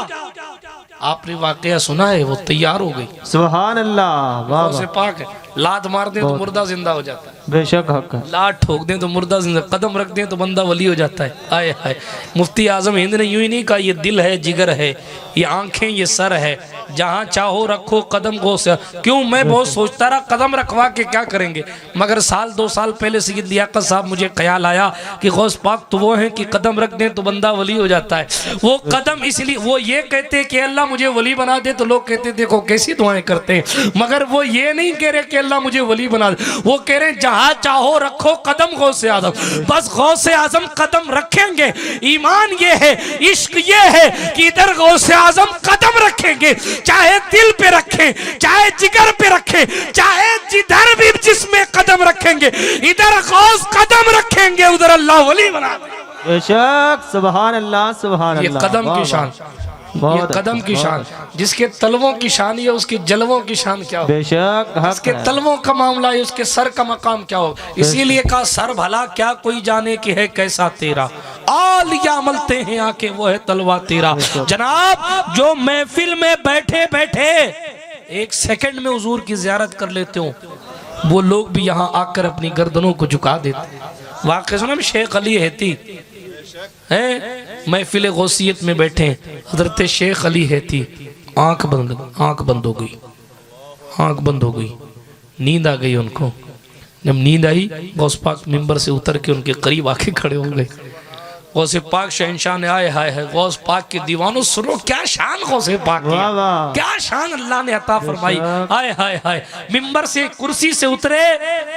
आपने वाकया सुना है, वो तैयार हो गई। सुभान अल्लाह, वाह वाह। पाक है। लात मार दे तो मुर्दा जिंदा हो जाता है। बेशक हक है। लात ठोक दें तो मुर्दा जिंदा, कदम रख दें तो बंदा वली हो जाता है। आए हाय, मुफ्ती आजम हिंद ने यूं ही नहीं कहा ये दिल है, जिगर है, ये आंखें, ये सर है, जहां चाहो रखो कदम को। क्यों मैं बहुत सोचता रहा कदम रखवा के क्या करेंगे, मगर साल 2 साल पहले सैयद लियाकत साहब मुझे ख्याल आया कि गौस पाक तो वो है कि कदम रख दें तो बंदा वली हो जाता है। वो कदम इसलिए वो ये कहते कि अल्लाह मुझे वली बना दे, तो लोग कहते देखो कैसी दुआएं करते हैं, मगर वो ये नहीं कह रहे कि अल्लाह मुझे वली बना दे। वो कह रहे जहां चाहो रखो कदम गौसे आजम। बस गौसे आजम कदम रखेंगे। ईमान ये है, इश्क ये है कि इधर गौसे आजम कदम रखेंगे, चाहे दिल पे रखें, चाहे जिगर पे रखें, चाहे जिधर भी जिसमें कदम रखेंगे, इधर गौस कदम रखेंगे, उधर अल्लाह वली बना देगा। बेशक, सुभान अल्लाह, सुभान अल्लाह। ये कदम की शान, ये कदम की शान। जिसके तलवों की शान है उसके जलवों की शान क्या हो। बेशक, उसके तलवों का मामला है, उसके सर का मकाम क्या हो। इसीलिए कहा सर भला क्या कोई जाने कि है कैसा तेरा, आलिया मलते हैं आके वो है तलवा तेरा। जनाब जो महफिल में बैठे बैठे 1 सेकंड में हुजूर की जियारत कर लेते हो, वो लोग भी यहाँ आकर अपनी गर्दनों को झुका देते। वाकई सुना शेख अली हेती है, महफिल गौसियत में बैठे हजरत शेख अली हेती, आंख बंद हो गई, आंख बंद हो गई, नींद आ गई उनको। जब नींद आई गौस पाक मिंबर से उतर के उनके करीब आके खड़े हो गए। गौसे पाक शहंशाह ने आए हाय है, गौस पाक के दीवानों सुनो क्या शान गौसे पाक की, क्या शान अल्लाह ने अता फरमाई। हाय हाय हाय, मिंबर से कुर्सी से उतरे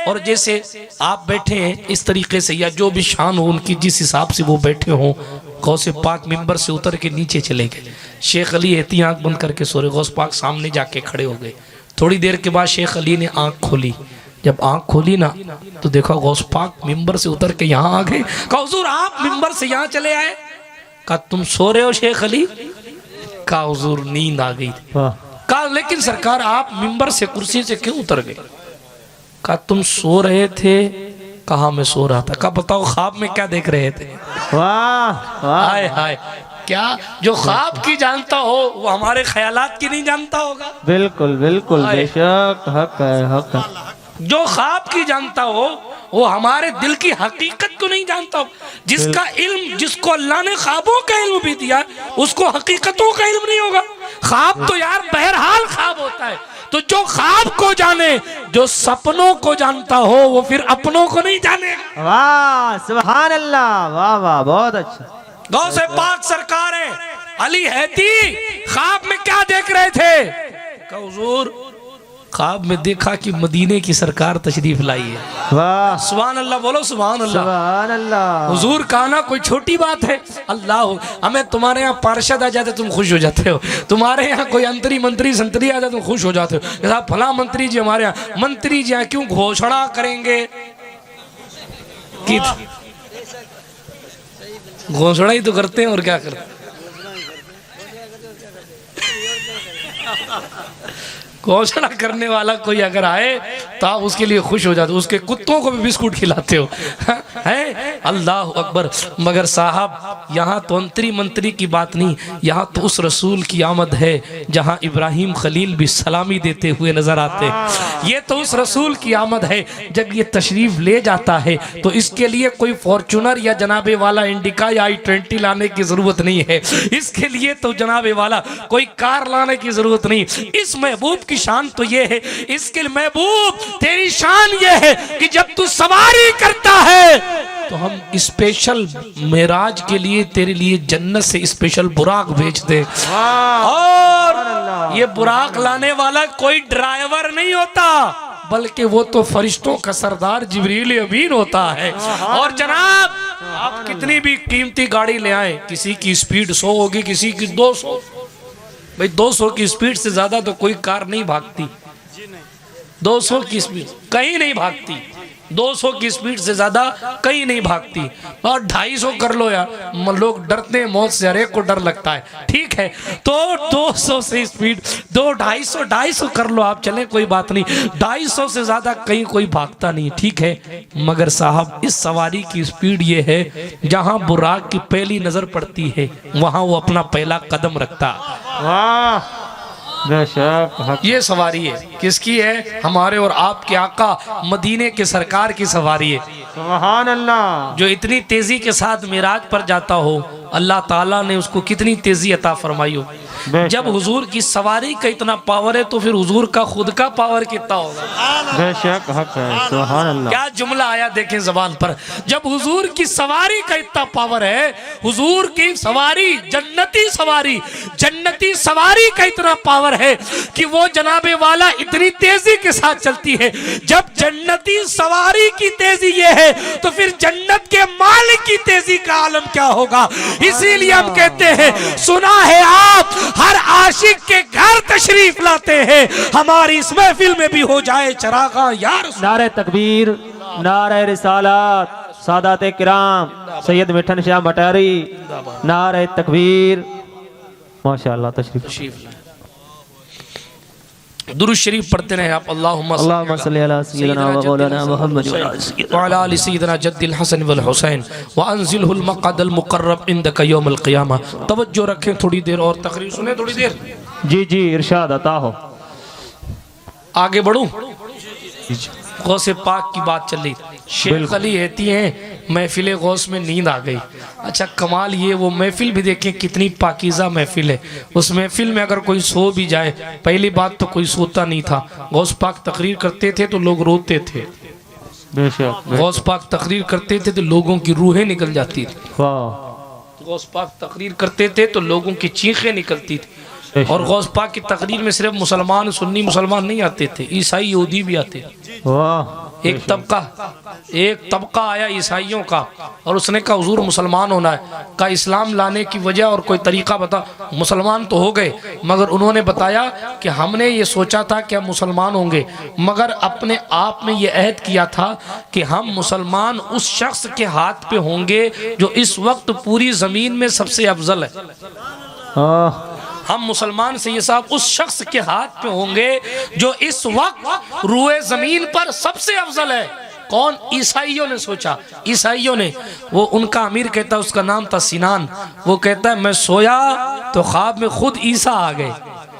और जैसे आप बैठे हैं इस तरीके से, या जो भी शान हो उनकी जिस हिसाब से वो बैठे हों, गौसे पाक मिंबर से उतर के नीचे चले गए। शेख अली एहती आंख बंद करके सो रहे, गौस पाक सामने जाके खड़े हो गए। थोड़ी देर के बाद शेख अली ने आंख खोली। जब आंख खोली ना तो देखा गौस पाक मिंबर से उतर के यहाँ आ गए। कहा हुजूर आप मिंबर से यहाँ चले आए? कहा तुम सो रहे हो शेख अली? कहा हुजूर नींद आ गई। कहा लेकिन सरकार आप मिंबर से कुर्सी से क्यों उतर गए? कहा तुम सो रहे थे। कहा मैं सो रहा था। कहा बताओ ख्वाब में क्या देख रहे थे? वाह हाय हाय, क्या जो ख्वाब की जानता हो वो हमारे ख्यालात की नहीं जानता होगा? बिल्कुल बिल्कुल, बेशक हक है, हक है। जो ख्वाब की जानता हो वो हमारे दिल की हकीकत को नहीं जानता हो। जिसका इल्म, जिसको अल्लाह ने ख्वाबों का इल्म भी दिया, उसको हकीकतों का इल्म नहीं होगा। ख्वाब तो यार बहरहाल ख्वाब होता जाता है। तो जो ख्वाब को जाने, जो सपनों को जानता हो, वो फिर अपनों को नहीं जानेगा। वाह सुभान अल्लाह, वाह वाह, बहुत अच्छा। गौसे पाक सरकार है अली हैती ख्वाब में क्या देख रहे थे? कहा हुजूर ख्वाब में देखा कि मदीने की सरकार तशरीफ लाई है। वाह सुभान अल्लाह, बोलो सुभान अल्लाह। सुभान अल्लाह। हुजूर कहा ना कोई छोटी बात है। अल्लाह, हमें तुम्हारे यहाँ पार्षद आ जाते तुम खुश हो जाते हो, तुम्हारे यहाँ कोई अंतरी मंत्री संतरी आ जाते तुम खुश हो जाते हो। जैसा फला मंत्री जी हमारे यहाँ, मंत्री जी यहाँ क्यों घोषणा करेंगे कि घोषणा ही तो करते हैं और क्या करते हैं। घोषणा करने वाला कोई अगर आए तो आप उसके लिए खुश हो जाते हो, उसके कुत्तों को भी बिस्कुट खिलाते हो। है अल्लाह अकबर। मगर साहब यहाँ तो अंतरी मंत्री की बात नहीं, यहाँ तो उस रसूल की आमद है जहाँ इब्राहिम खलील भी सलामी देते हुए नजर आते हैं। ये तो उस रसूल की आमद है। जब ये तशरीफ ले जाता है तो इसके लिए कोई फॉर्चूनर या जनाबे वाला इंडिका या i20 लाने की जरूरत नहीं है। इसके लिए तो जनाबे वाला कोई कार लाने की जरूरत नहीं। इस महबूब की शान तो ये है, इसके महबूब तेरी शान ये है कि जब तू सवारी करता है तो हम स्पेशल मेराज के लिए तेरे लिए जन्नत से स्पेशल बुराक भेज दे। और ये बुराक लाने वाला कोई ड्राइवर नहीं होता, बल्कि वो तो फरिश्तों का सरदार जिब्रील अमीन होता है। और जनाब आप कितनी भी कीमती गाड़ी ले आए, किसी की स्पीड 100 होगी, किसी की 200। भाई 200 की स्पीड से ज्यादा तो कोई कार नहीं भागती। 200 की स्पीड कहीं नहीं भागती, 200 की स्पीड से ज्यादा कहीं नहीं भागती। और 250 कर लो यार, लोग डरते हैं मौत से, हर एक को डर लगता है। ठीक है तो 200 से स्पीड 250 कर लो आप, चले कोई बात नहीं। 250 से ज्यादा कहीं कोई भागता नहीं, ठीक है। मगर साहब इस सवारी की स्पीड ये है, जहां बुराक की पहली नजर पड़ती है वहां वो अपना पहला कदम रखता। वाह बेशक। ये सवारी है किसकी है? हमारे और आपके आका मदीने के सरकार की सवारी है। सुभान अल्लाह। जो इतनी तेजी के साथ मिराज पर जाता हो, अल्लाह ताला ने उसको कितनी तेजी अता फरमाई हो। जब हुजूर की सवारी का इतना पावर है तो फिर हुजूर का खुद का पावर कितना होगा? बेशक हक है। सुभान अल्लाह। क्या जुमला आया देखें जबान पर। जब हुजूर की सवारी का इतना पावर है, हुजूर की सवारी जन्नती सवारी का इतना पावर है कि वो जनाबे वाला इतनी तेजी के साथ चलती है। जब जन्नती सवारी की तेजी ये है तो फिर जन्नत के मालिक की तेजी का आलम क्या होगा? इसीलिए हम कहते हैं, सुना है आप हर आशिक के घर तशरीफ लाते हैं, हमारी इस महफिल में भी हो जाए चरागा यार। नारे तकबीर, नारे रिसालत, सादात किराम, सैयद मिठन शाह मटारी, नारे तकबीर। माशाअल्लाह तशरीफ। दुरूद शरीफ पढ़ते रहे आप। अल्लाहुम्मा सल्ली अला सय्यिदना व मौलाना मुहम्मद व अला आलि सय्यिदना जद्दिल हसन वल हुसैन व अंजिलहुल मक़अदल मुक़र्रब इंदका यौमल क़ियामा। तवज्जो रखें, थोड़ी देर और तकरीर सुने, थोड़ी देर। जी जी इरशाद अता हो। आगे बढ़ूं। गौसे पाक की बात चल रही। शेख अली कहती हैं महफिल गौस में नींद आ गई। अच्छा कमाल ये, वो महफिल भी देखें कितनी पाकीज़ा महफिल है। उस महफिल में अगर कोई सो भी जाए, पहली बात तो कोई सोता नहीं था। गौस पाक तकरीर करते थे तो लोग रोते थे। गौस पाक तकरीर करते थे तो लोगों की रूहें निकल जाती थी। गौस पाक तकरीर करते थे तो लोगों की चीखें निकलती थी। और गौस पाक की तकरीर में सिर्फ मुसलमान सुन्नी मुसलमान नहीं आते थे, ईसाई यहूदी भी आते थे। एक तबका आया ईसाइयों का और उसने कहा हुजूर मुसलमान होना है। कहा इस्लाम लाने की वजह और कोई तरीका बता। मुसलमान तो हो गए, मगर उन्होंने बताया कि हमने ये सोचा था कि हम मुसलमान होंगे, मगर अपने आप में ये अहद किया था कि हम मुसलमान उस शख्स के हाथ पे होंगे जो इस वक्त पूरी ज़मीन में सबसे अफजल है। हम मुसलमान से ये साहब उस शख्स के हाथ पे होंगे जो इस वक्त रूए जमीन पर सबसे अफजल है। कौन? ईसाइयों ने सोचा। ईसाइयों ने, वो उनका अमीर कहता है, उसका नाम था सिनान। वो कहता है मैं सोया तो ख्वाब में खुद ईसा आ गए।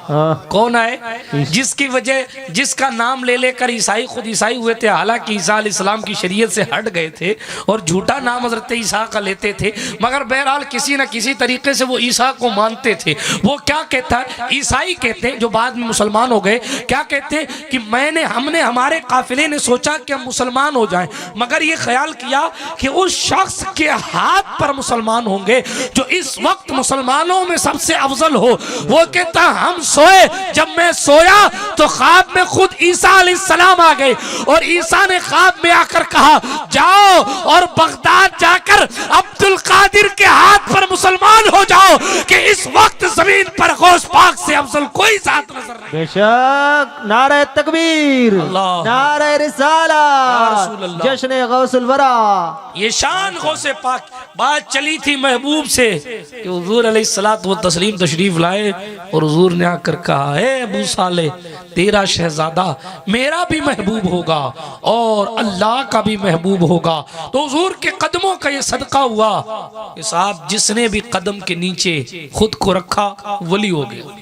हाँ। कौन आए? जिसकी वजह, जिसका नाम ले लेकर ईसाई खुद ईसाई हुए थे, हालांकि ईसा अलैहिस्सलाम की शरीयत से हट गए थे और झूठा नाम हजरत ईसा का लेते थे, मगर बहरहाल किसी न किसी तरीके से वो ईसा को मानते थे। वो क्या कहता है, ईसाई कहते हैं जो बाद में मुसलमान हो गए, क्या कहते हैं कि हमने हमारे काफिले ने सोचा कि हम मुसलमान हो जाएं, मगर ये ख्याल किया कि उस शख्स के हाथ पर मुसलमान होंगे जो इस वक्त मुसलमानों में सबसे अफजल हो। वो कहता हम सोए, जब मैं सोया तो ख्वाब में खुद ईसा अलैहिस्सलाम आ गए और ईसा ने ख्वाब में आकर कहा जाओ और बगदाद जाकर अब्दुल कादिर के हाथ पर मुसलमान हो जाओ कि इस वक्त जमीन पर गौस पाक से अफजल कोई जात नजर नहीं। बेशक नारे तकबीर, नारे रिसाला, जश्न गौसुल वरा। ये शान गौसे पाक। बात चली थी महबूब से कि हुजूर अलैहिस्सलात व तस्लीम तशरीफ लाए और हुजूर ने आकर कहा है अबू साले, तेरा शहजादा मेरा भी महबूब होगा और अल्लाह का भी महबूब होगा। तो हुजूर के कदमों का ये सदका हुआ कि साहब जिसने भी कदम के नीचे खुद को रखा वली हो गया।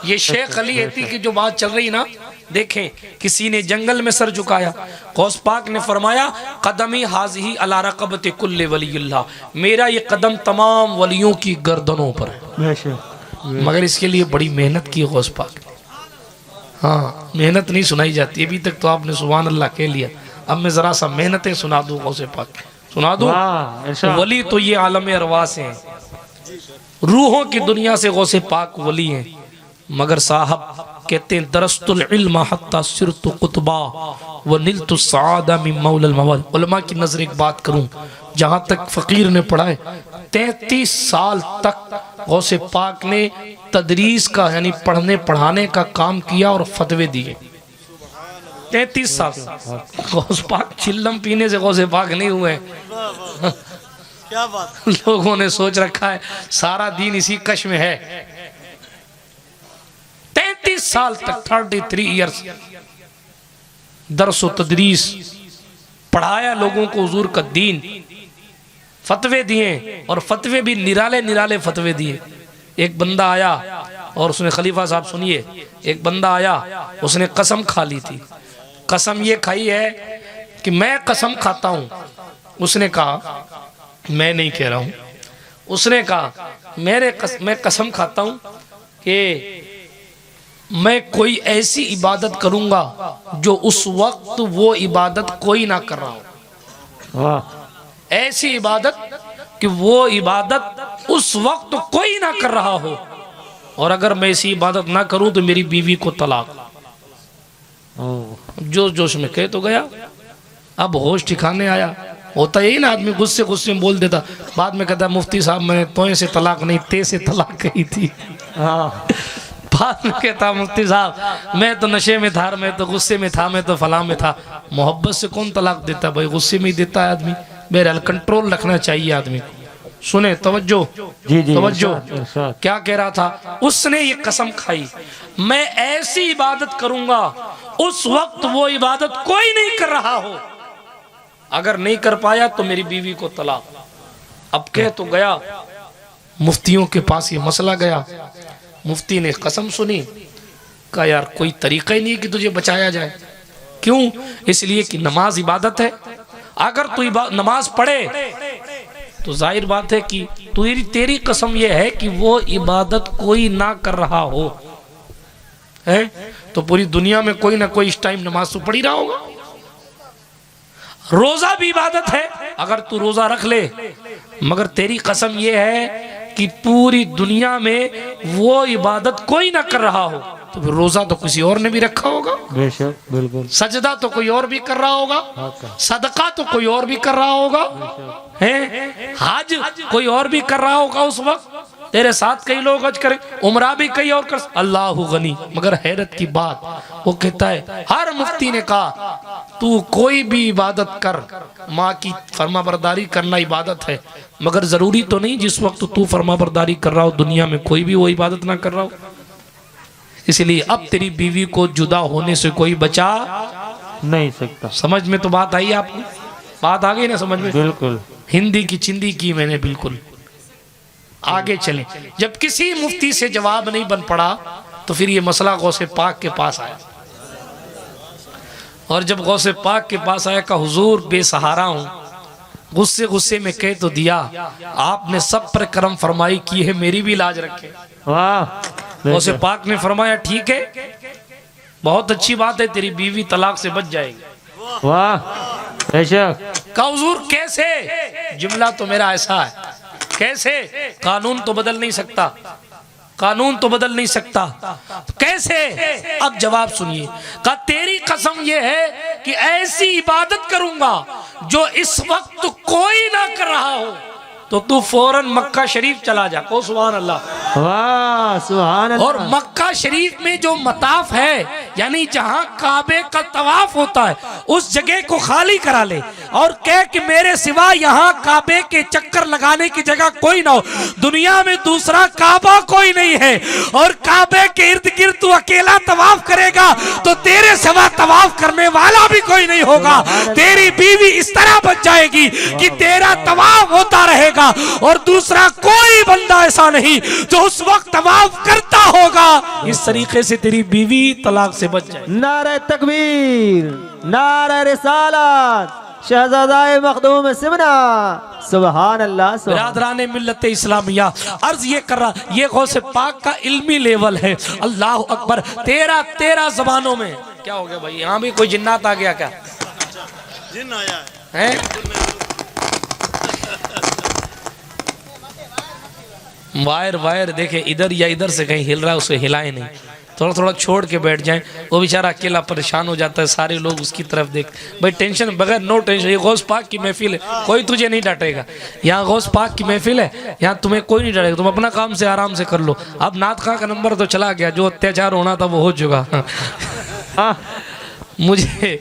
ये शेख अली एती की जो बात चल रही ना, देखें किसी ने जंगल में सर झुकाया, गौस पाक ने फरमाया कदमी हाज़िही अला रक़बति कुल्ले वलीउल्लाह, मेरा ये कदम तमाम वलियों की गर्दनों पर है। मगर इसके लिए बड़ी मेहनत की गौस पाक ने। हाँ, मेहनत नहीं सुनाई जाती, अभी तक तो आपने सुभान अल्लाह कह लिया, अब मैं जरा सा मेहनतें सुना दूं गौसे पाक, सुना दूं। वली तो ये आलम अरवाह से हैं, रूहों की दुनिया से गौसे पाक वली हैं, मगर साहब कहते हैं दरस्तुल इल्म हत्ता सिरतु कुतबा व निलतु सआदा मिन मौलल मवाल। उलमा की नजर एक बात करूं, जहां तक फकीर ने पढ़ा है 33 साल तक गौसे पाक ने तदरीस का यानी पढ़ने पढ़ाने का काम किया और फतवे दिए। 33 साल गौस पाक चिल्लम पीने से गौसे पाक नहीं हुए। क्या बात। लोगों ने सोच रखा है सारा दीन इसी कश में है। 33 साल तक 33 इयर्स दरस व तदरीस पढ़ाया लोगों को हुजूर का दीन, फतवे दिए और फतवे भी निराले निराले फतवे दिए। एक बंदा आया और उसने, खलीफा साहब सुनिए, एक बंदा आया उसने कसम खा ली थी। कसम ये खाई है कि मैं कसम खाता हूं। उसने कहा मैं नहीं कह रहा हूं, उसने कहा मैं कसम खाता हूं कि मैं कोई ऐसी इबादत करूंगा जो उस वक्त वो इबादत कोई ना कर रहा हो। ऐसी इबादत कि वो इबादत उस वक्त कोई ना कर रहा हो, और अगर मैं ऐसी इबादत ना करूं तो मेरी बीवी को तलाक। जोश जोश में कह तो गया, अब होश ठिकाने आया। होता यही ना, आदमी गुस्से गुस्से में बोल देता, बाद में कहता मुफ्ती साहब मैंने तोए से तलाक नहीं ते से तलाक कही थी। बाद में कहता मुफ्ती साहब मैं तो नशे में था, मैं तो गुस्से में था, मैं तो फलां में था। मोहब्बत से कौन तलाक देता भाई, गुस्से में ही देता है आदमी। बहरहाल कंट्रोल रखना चाहिए आदमी को। सुने तवज्जो, तवज्जो, क्या कह रहा था? उसने ये कसम खाई मैं ऐसी इबादत करूंगा उस वक्त वो इबादत कोई नहीं कर रहा हो, अगर नहीं कर पाया तो मेरी बीवी को तलाक। अब कह तो गया, मुफ्तियों के पास ये मसला गया, मुफ्ती ने कसम सुनी, कहा यार कोई तरीका ही नहीं है कि तुझे बचाया जाए। क्यों? इसलिए कि नमाज इबादत है, अगर तू नमाज पढ़े तो जाहिर बात है कि तेरी कसम यह है कि वो इबादत कोई ना कर रहा हो, है तो पूरी दुनिया में कोई ना कोई इस टाइम नमाज तो पढ़ ही रहा होगा। रोजा भी इबादत है, अगर तू रोजा रख ले, मगर तेरी कसम यह है कि पूरी दुनिया में वो इबादत कोई ना कर रहा हो, तो फिर रोजा तो किसी और ने भी रखा होगा। बेशक, बिल्कुल। सजदा तो कोई और भी कर रहा होगा, सदका तो कोई और भी कर रहा होगा, है हज कोई और भी कर रहा होगा। उस वक्त तेरे साथ कई लोग हज करें, उमरा भी कई और कर। अल्लाह गनी। मगर हैरत की बात, वो कहता है हर मुफ्ती ने कहा तू कोई भी इबादत कर, माँ की फरमाबरदारी करना इबादत है, मगर जरूरी तो नहीं जिस वक्त तू फरमाबरदारी कर रहा हो दुनिया में कोई भी वो इबादत ना कर रहा हो। इसलिए अब तेरी बीवी को जुदा होने से कोई बचा नहीं सकता। समझ में तो बात आई आपको? बात आ गई ना समझ में? बिल्कुल। हिंदी की चिंदी की मैंने बिल्कुल। आगे चले, जब किसी मुफ्ती से जवाब नहीं बन पड़ा तो फिर ये मसला गौसे पाक के पास आया, और जब गौसे पाक के पास आया, कहा हुजूर बेसहारा हूँ, गुस्से गुस्से में कह तो दिया, आपने सब पर करम फरमाई की है, मेरी भी लाज रखे। वाह गौसे पाक ने फरमाया ठीक है, बहुत अच्छी बात है, तेरी बीवी तलाक से बच जाएगी। वाह बेशक। कहा हुजूर कैसे? जुमला तो मेरा ऐसा है, कैसे? कानून तो बदल नहीं सकता, कानून तो बदल नहीं सकता, कैसे? अब जवाब सुनिए। कहा तेरी कसम ये है कि ऐसी इबादत करूंगा जो इस वक्त कोई ना कर रहा हो, तो तू फौरन मक्का शरीफ चला जा। को सुभान अल्लाह। वाह सुभान अल्लाह। और मक्का शरीफ में जो मताफ है, यानी जहां काबे का तवाफ होता है, उस जगह को खाली करा ले और कह कि मेरे सिवा यहाँ काबे के चक्कर लगाने की जगह कोई ना हो, दुनिया में दूसरा काबा कोई नहीं है, और काबे के इर्द गिर्द तू अकेला तवाफ करेगा तो तेरे सिवा तवाफ करने वाला भी कोई नहीं होगा। तेरी बीवी इस तरह बच जाएगी कि तेरा तवाफ होता रहेगा और दूसरा कोई बंदा ऐसा नहीं जो उस वक्त तवाफ करता होगा। इस तरीके से तेरी बीवी तलाक से बच जाए। नारे तकबीर, नारे रिसालत, शहजादा मखदूम सिमना, सुभान अल्लाह। बिरादरान मिल्लत इस्लामिया, अर्ज ये कर रहा, ये गौसे पाक का इल्मी लेवल है। अल्लाह अकबर। 13 जबानों में। क्या हो गया भाई, यहाँ भी कोई जिन्नात आ गया क्या? जिन आया है वायर देखे इधर या इधर से कहीं हिल रहा है, उसे हिलाए नहीं, थोड़ा थोड़ा छोड़ के बैठ जाएं। वो बेचारा अकेला परेशान हो जाता है, सारे लोग उसकी तरफ देख। भाई टेंशन बगैर, नो टेंशन, ये गौस पाक की महफिल है, कोई तुझे नहीं डांटेगा। यहाँ गौस पाक की महफिल है, यहाँ तुम्हें कोई नहीं डांटेगा, तुम अपना काम से आराम से कर लो। अब नात खां का नंबर तो चला गया, जो अत्याचार होना था वो हो चुका। मुझे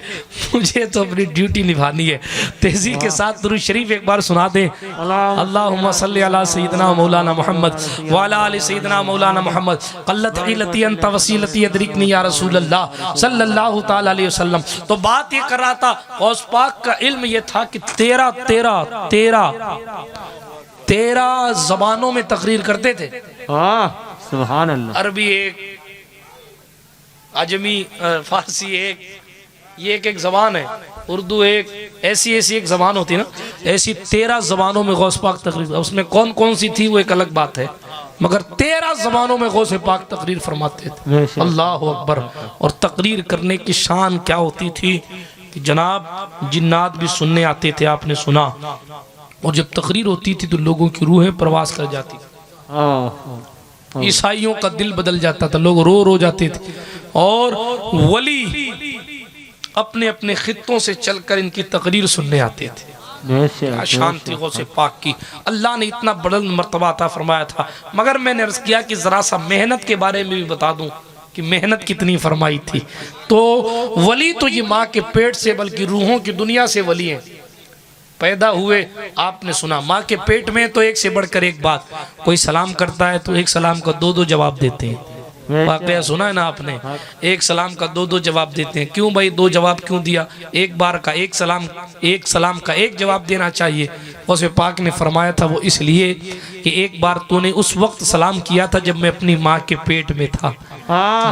तो अपनी ड्यूटी निभानी है। तेजी के साथ दुरूद शरीफ एक बार सुना दें। अल्लाहुम्मा सल्ली अला सय्यिदना मौलाना मुहम्मद व अला आलि सय्यिदना मौलाना मुहम्मद क़ल्लत इलती अंत वसीलती अदरिकनी या रसूल अल्लाह सल्लल्लाहु तआला अलैहि वसल्लम। तो बात ये कर रहा था, गौस पाक का इल्म ये था कि 13 जबानों में तकरीर करते थे। सुभान अल्लाह। अरबी एक, अजमी, फारसी एक, ये एक जबान है, उर्दू एक, ऐसी एक जबान होती है ना, ऐसी 13 जबानों में गौस पाक तकरीर। उसमें कौन कौन सी थी वो एक अलग बात है, मगर 13 जबानों में गौस पाक तकरीर फरमाते थे। अल्लाह अकबर। और तकरीर करने की शान क्या होती थी कि जनाब जिन्नात भी सुनने आते थे, आपने सुना। और जब तकरीर होती थी तो लोगों की रूहें प्रवास कर जाती थी, ईसाइयों का दिल बदल जाता था, लोग रो जाते थे। और वली अपने अपने खित्तों से चलकर इनकी तकरीर सुनने आते थे। शांति गौसे पाक की अल्लाह ने इतना बड़ा मर्तबा अता फरमाया था। मगर मैंने अर्ज किया कि जरा सा मेहनत के बारे में भी बता दूं कि मेहनत कितनी फरमाई थी। तो वली तो ये माँ के पेट से, बल्कि रूहों की दुनिया से वली हैं, पैदा हुए। आपने सुना माँ के पेट में तो एक से बढ़कर एक बात, कोई सलाम करता है तो एक सलाम का 2 जवाब देते हैं। वाकया सुना है ना आपने, एक सलाम का 2 जवाब देते हैं। क्यों भाई 2 जवाब क्यों दिया? एक बार का एक सलाम का एक जवाब देना चाहिए। उसे पाक ने फरमाया था वो इसलिए कि एक बार तूने उस वक्त सलाम किया था जब मैं अपनी माँ के पेट में था।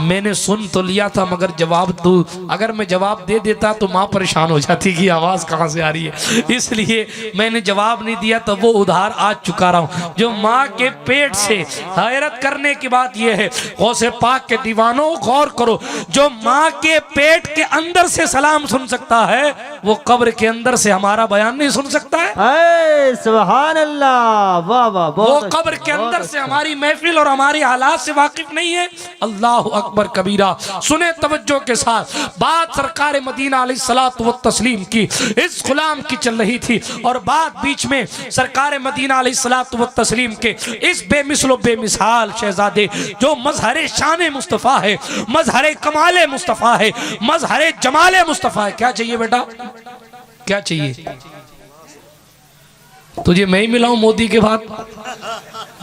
मैंने सुन तो लिया था, मगर जवाब तू, अगर मैं जवाब दे देता तो माँ परेशान हो जाती कि आवाज़ कहाँ से आ रही है, इसलिए मैंने जवाब नहीं दिया। तो वो उधार आज चुका रहा हूँ जो माँ के पेट से। हैरत करने की बात यह है, गौसे पाक के दीवानों गौर करो, जो माँ के पेट के अंदर से सलाम सुन सकता है वो कब्र के अंदर से हमारा बयान नहीं सुन सकता है। सुभान अल्लाह, वाह वाह। वो कब्र के अंदर से हमारी महफिल और हमारी हालात से वाकिफ नहीं है। अल्लाह अकबर कबीरा। सुने तवज्जो के साथ, बात सरकार मदीना अलैहिस्सलातु वत्तस्लीम की इस गुलाम की चल रही थी, और बात बीच में सरकार मदीना अलैहिस्सलातु वत्तस्लीम के इस बेमिसलो बेमिसाल शहजादे जो मजहरे शान मुस्तफ़ा है, मजहरे कमाले मुस्तफ़ा है, मजहरे जमाले मुस्तफ़ा है। क्या चाहिए बेटा, क्या चाहिए? तुझे मैं ही मिलाऊं मोदी के बाद?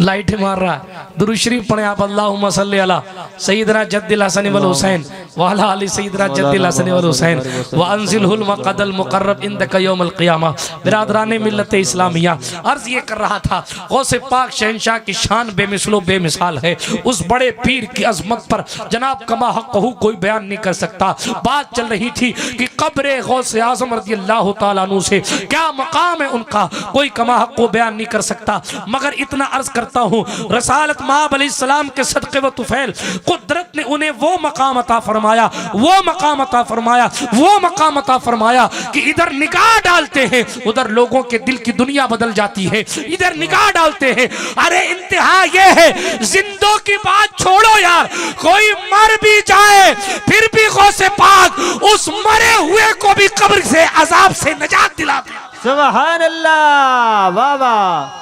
लाइट मार रहा है। दुरूद शरीफ पढ़े आप, अल्लाहुम्मा सल्ली अला सय्यिदना जद्दिल हसन वल हुसैन व अला आलि सय्यिदना जद्दिल हसन वल हुसैन व अंजिलहुल मक़दल मुक़र्रब इंदका यौमल क़ियामा। बिरादराने मिल्लत इस्लामिया, अर्ज ये कर रहा था गौसे पाक शहंशाह की शान बेमिसलो बेमिसाल है। उस बड़े पीर की अजमत पर जनाब कमा हक़्क़हू कोई बयान नहीं कर सकता। बात चल रही थी कि कब्र गौसे आज़म रज़ियल्लाहु तआला अन्हु से क्या मकाम है उनका, कोई कमा हक़ को बयान नहीं कर सकता। मगर इतना अर्ज करता हूँ, रसालत माब अलैहिस्सलाम के सदक़े व तुफ़ैल कुदरत ने उन्हें वो मकाम अता फरमाया, वो मकाम अता फरमाया, वो मकाम अता फरमाया कि इधर निगाह डालते हैं उधर लोगों के दिल की दुनिया बदल जाती है। इधर निगाह डालते हैं, अरे इंतहा ये है, जिंदों की बात छोड़ो यार, कोई मर भी जाए फिर भी गौसे पाक उस मरे हुए को भी कब्र से अजाब से नजात दिलाते। सुभान अल्लाह, वाह वाह,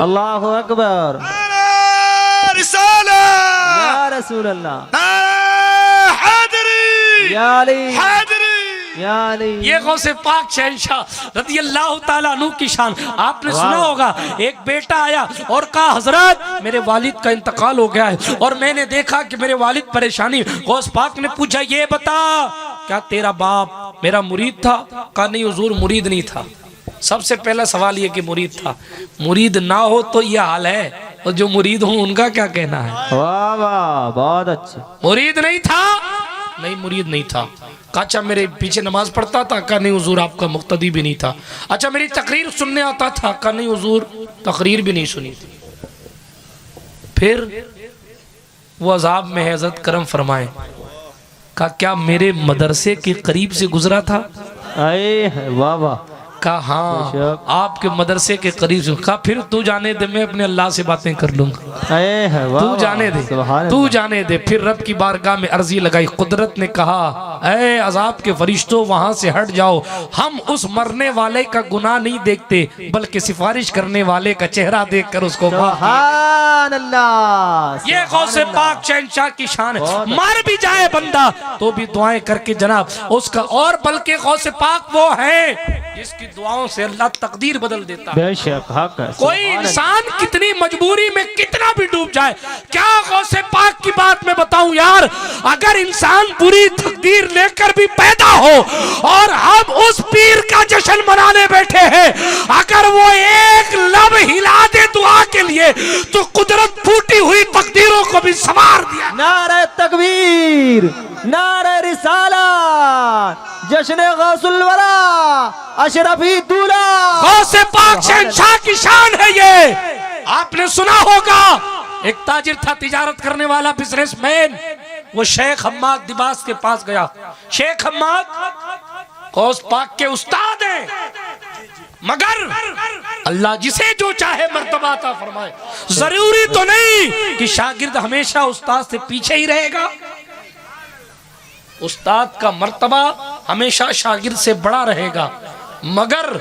अल्लाहु अकबर, या रसूल अल्लाह, या अली, या अली। ये गौसे पाक शहंशाह रज़ियल्लाहु ताला अन्हु की शान। आपने सुना होगा, एक बेटा आया और कहा हजरत मेरे वालिद का इंतकाल हो गया है और मैंने देखा कि मेरे वालिद परेशानी। गौस पाक ने पूछा ये बता क्या तेरा बाप मेरा मुरीद था? कहा नहीं हुजूर, मुरीद नहीं था। सबसे पहला सवाल ये कि मुरीद था, मुरीद ना हो तो ये हाल है, और जो मुरीद हो उनका क्या कहना है? वाह वाह, बहुत अच्छे। मुरीद नहीं था? नहीं मुरीद नहीं था। अच्छा मेरे पीछे नमाज पढ़ता था? कहा नहीं हुजूर, आपका मुक्तदी भी नहीं था। अच्छा मेरी तकरीर सुनने आता था? कहा नहीं हुजूर, तकरीर भी नहीं सुनी थी। फिर वो अजाब में है, हज़रत करम फरमाए। कहा क्या मेरे मदरसे के करीब से गुजरा था? अये वाह वाह। कहा हाँ आपके मदरसे के करीब से। कहा फिर तू जाने दे, मैं अपने अल्लाह से बातें कर लूंगा। तू जाने दे, तू जाने दे। फिर रब की बारगाह में अर्जी लगाई। कुदरत ने कहा ऐ अजाब के फरिश्तों वहां से हट जाओ, हम उस मरने वाले का गुनाह नहीं देखते बल्कि सिफारिश करने वाले का चेहरा देखकर उसको सुभान अल्लाह। ये गौसे पाक शहंशाह की शान है। मर भी जाए बंदा तो भी दुआएं करके जनाब उसका, और बल्कि गौसे पाक वो है जिसकी दुआओं से अल्लाह तकदीर बदल देता है। बेशक हक है। कोई इंसान कितनी मजबूरी में कितना भी डूब जाए, क्या गौसे पाक की बात मैं बताऊं यार, अगर इंसान बुरी तकदीर लेकर भी पैदा हो और हम उस पीर का जश्न मनाने बैठे हैं, अगर वो एक लब हिला दे दुआ के लिए तो कुदरत फूटी हुई तकदीरों को भी संवार दिया। नारे तकबीर, नारे रिसालत, जश्न गौसुल वरा, अशरफी दूल्हा। गौसे पाक शहंशाह की शान है ये। आपने सुना होगा, एक ताजिर था, तिजारत करने वाला बिजनेसमैन, वो शेख हम्माद दिबास के पास गया। शेख हम्माद गौस पाक के उस्ताद हैं, मगर अल्लाह जिसे जो चाहे मर्तबा अता फरमाए। जरूरी तो नहीं कि शागिर्द हमेशा उस्ताद से पीछे ही रहेगा। उस्ताद का मर्तबा हमेशा शागिर्द से बड़ा रहेगा, मगर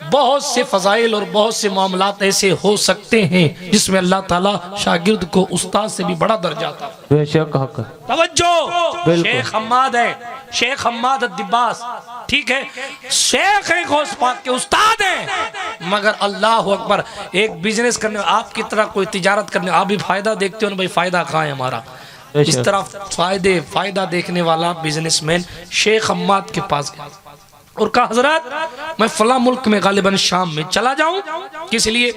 बहुत से फजाइल और बहुत से मामलात ऐसे हो सकते हैं जिसमें अल्लाह ताला शागिर्द को उस्ताद से भी बड़ा दर्जा था। बेशक हक। तवज्जो, शेख हम्माद है, शेख हम्माद दिब्बास, ठीक है, शेख है, गौस पाक के उस्ताद हैं, मगर अल्लाह अकबर, एक बिजनेस करने आपकी तरह कोई तिजारत करने, आप भी फायदा देखते हो ना भाई, फायदा कहाँ है हमारा, इस तरह फायदा देखने वाला बिजनेसमैन शेख हम्माद के पास गया और कहा हजरत मैं फला मुल्क में गालिबन शाम में चला जाऊं, किस लिए?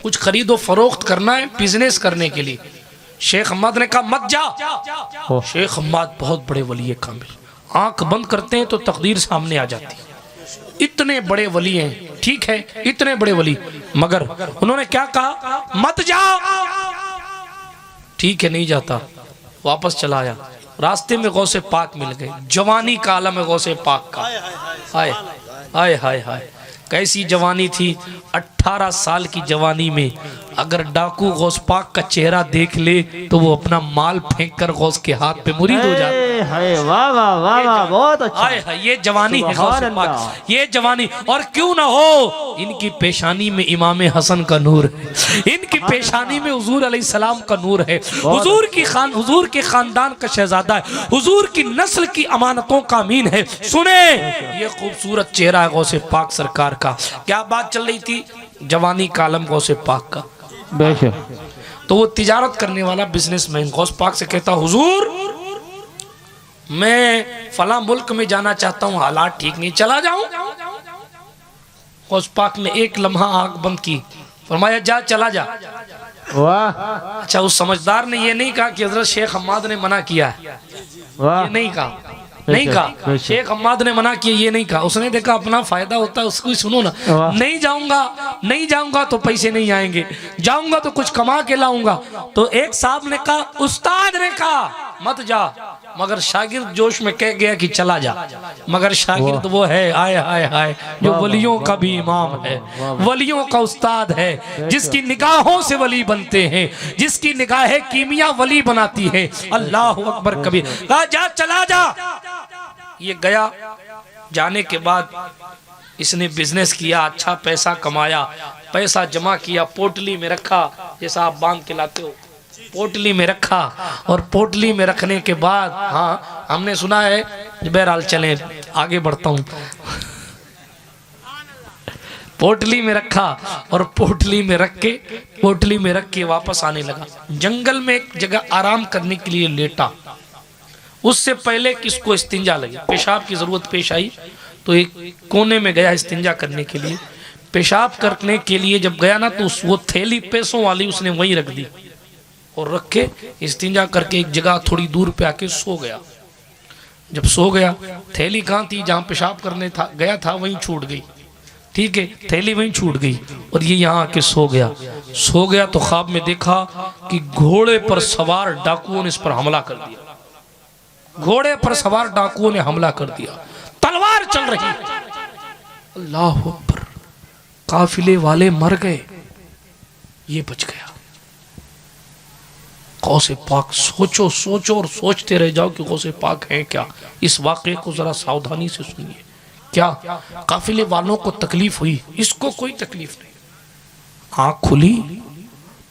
कुछ खरीदो फरोख्त करना है बिजनेस करने के लिए। शेख हम्माद ने कहा मत जा। शेख हम्माद बहुत बड़े वली है कामिल, आंख बंद करते हैं तो तकदीर सामने आ जाती है, इतने बड़े वली हैं, ठीक है, इतने बड़े वली, मगर उन्होंने क्या कहा, मत जाओ। ठीक है नहीं जाता, वापस चला आया। रास्ते में गौसे पाक मिल गए, जवानी का आलम है गौसे पाक का। हाय हाय हाय हाय, कैसी जवानी थी, 18 साल की जवानी में अगर डाकू गौस पाक का चेहरा देख ले तो वो अपना माल फेंक कर गौस के हाथ पे मुरीद हो जाता है। हाय वाह वाह वाह वाह, बहुत अच्छा। हाय हाय, ये जवानी है गौस पाक, ये जवानी। और क्यों ना हो, इनकी पेशानी में इमाम हसन का नूर है, इनकी पेशानी में हुजूर अलैहिस्सलाम का नूर है, हुजूर के खानदान का शहजादा है, हुजूर की नस्ल की अमानतों का अमीन है। सुने, ये खूबसूरत चेहरा है गौसे पाक सरकार का। क्या बात चल रही थी? जवानी का आलम गौसे पाक का। बेशक। तो वो तिजारत करने वाला बिजनेसमैन गौस पाक से कहता, हुजूर मैं फला मुल्क में जाना चाहता हूँ, हालात ठीक नहीं, चला जाऊं? गौस पाक ने एक लम्हा आंख बंद की, फरमाया जा, चला जा। वाह अच्छा, उस समझदार ने ये नहीं कहा कि हजरत शेख हम्माद ने मना किया है, वाह, ये नहीं कहा, नहीं कहा शेख हम्माद ने मना किया, ये नहीं कहा। उसने देखा अपना फायदा होता है, उसको ही सुनो ना। नहीं जाऊंगा, नहीं जाऊंगा तो पैसे नहीं आएंगे, जाऊंगा तो कुछ कमा के लाऊंगा। तो एक साहब ने कहा, उस्ताद ने कहा मत जा, मगर शागिर्द जोश में कह गया कि चला जा। मगर शागिर्द वो है, आय हाय हाय, जो वलियों का भी इमाम है, वलियों का उस्ताद है, जिसकी निगाहों से वली बनते हैं, जिसकी निगाहें कीमिया वली बनाती है। अल्लाह अकबर कबीर। कहा जा, चला जा। ये गया, जाने के बाद इसने बिजनेस किया, अच्छा पैसा कमाया, पैसा जमा किया, पोटली में रखा, जैसा आप बांध के लाते हो, पोटली में रखा। और पोटली में रखने के बाद, हाँ हमने सुना है, बहरहाल चलें आगे बढ़ता हूँ। पोटली में रखा और पोटली में रख के वापस आने लगा। जंगल में एक जगह आराम करने के लिए लेटा। उससे पहले किसको इस्तिंजा लगी, पेशाब की जरूरत पेश आई, तो एक कोने में गया इस्तिंजा करने के लिए। पेशाब करने के लिए जब गया ना, तो वो थैली पैसों वाली उसने वहीं रख दी और रख के इस्तिंजा करके एक जगह थोड़ी दूर पे आके सो गया। जब सो गया, थैली कहाँ थी, जहाँ पेशाब करने गया था वहीं छूट गई। ठीक है, थैली वहीं छूट गई और ये यहाँ आके सो गया। तो ख्वाब में देखा कि घोड़े पर सवार डाकुओं ने इस पर हमला कर दिया। घोड़े पर सवार डाकुओं ने हमला कर दिया, तलवार चल रही। अल्लाह अकबर, काफिले वाले मर गए, ये बच गया। गौसे पाक सोचो और सोचते रह जाओ कि गौसे पाक है क्या। इस वाक़े को जरा सावधानी से सुनिए। क्या काफिले वालों को तकलीफ हुई, इसको कोई तकलीफ नहीं। आँख खुली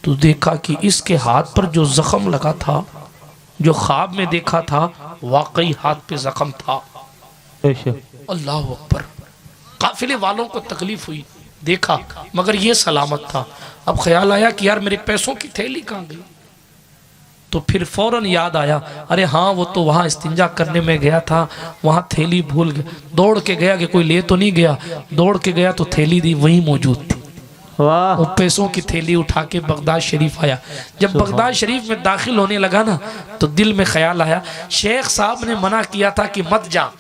तो देखा कि इसके हाथ पर जो जख्म लगा था, जो ख्वाब में देखा था, वाकई हाथ पे जख्म था। अल्लाह अकबर। काफिले वालों को तकलीफ हुई, देखा, मगर ये सलामत था। अब ख्याल आया कि यार मेरे पैसों की थैली कहाँ गई। तो फिर फौरन याद आया, अरे हाँ वो तो वहाँ इस्तिंजा करने में गया था, वहाँ थैली भूल गया। दौड़ के गया कि कोई ले तो नहीं गया, दौड़ के गया तो थैली दी वहीं मौजूद थी। वो पैसों की थैली उठा के बगदाद शरीफ आया। जब बगदाद शरीफ में दाखिल होने लगा ना, तो दिल में ख्याल आया, शेख साहब ने मना किया था कि मत जा,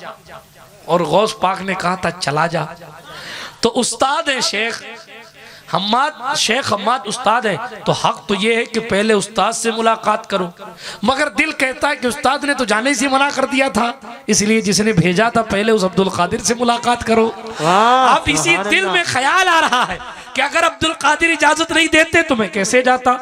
और गौस पाक ने कहा था चला जा। तो उस्ताद है शेख हम्माद उस्ताद है, तो हक तो ये है कि पहले उस्ताद से मुलाकात करो। मगर दिल कहता है कि उस्ताद ने तो जाने से मना कर दिया था, इसलिए जिसने भेजा था पहले उस अब्दुल कादिर से मुलाकात करो। अब इसी दिल में ख्याल आ रहा है कि अगर अब्दुल कादिर इजाजत नहीं देते तो मैं कैसे जाता,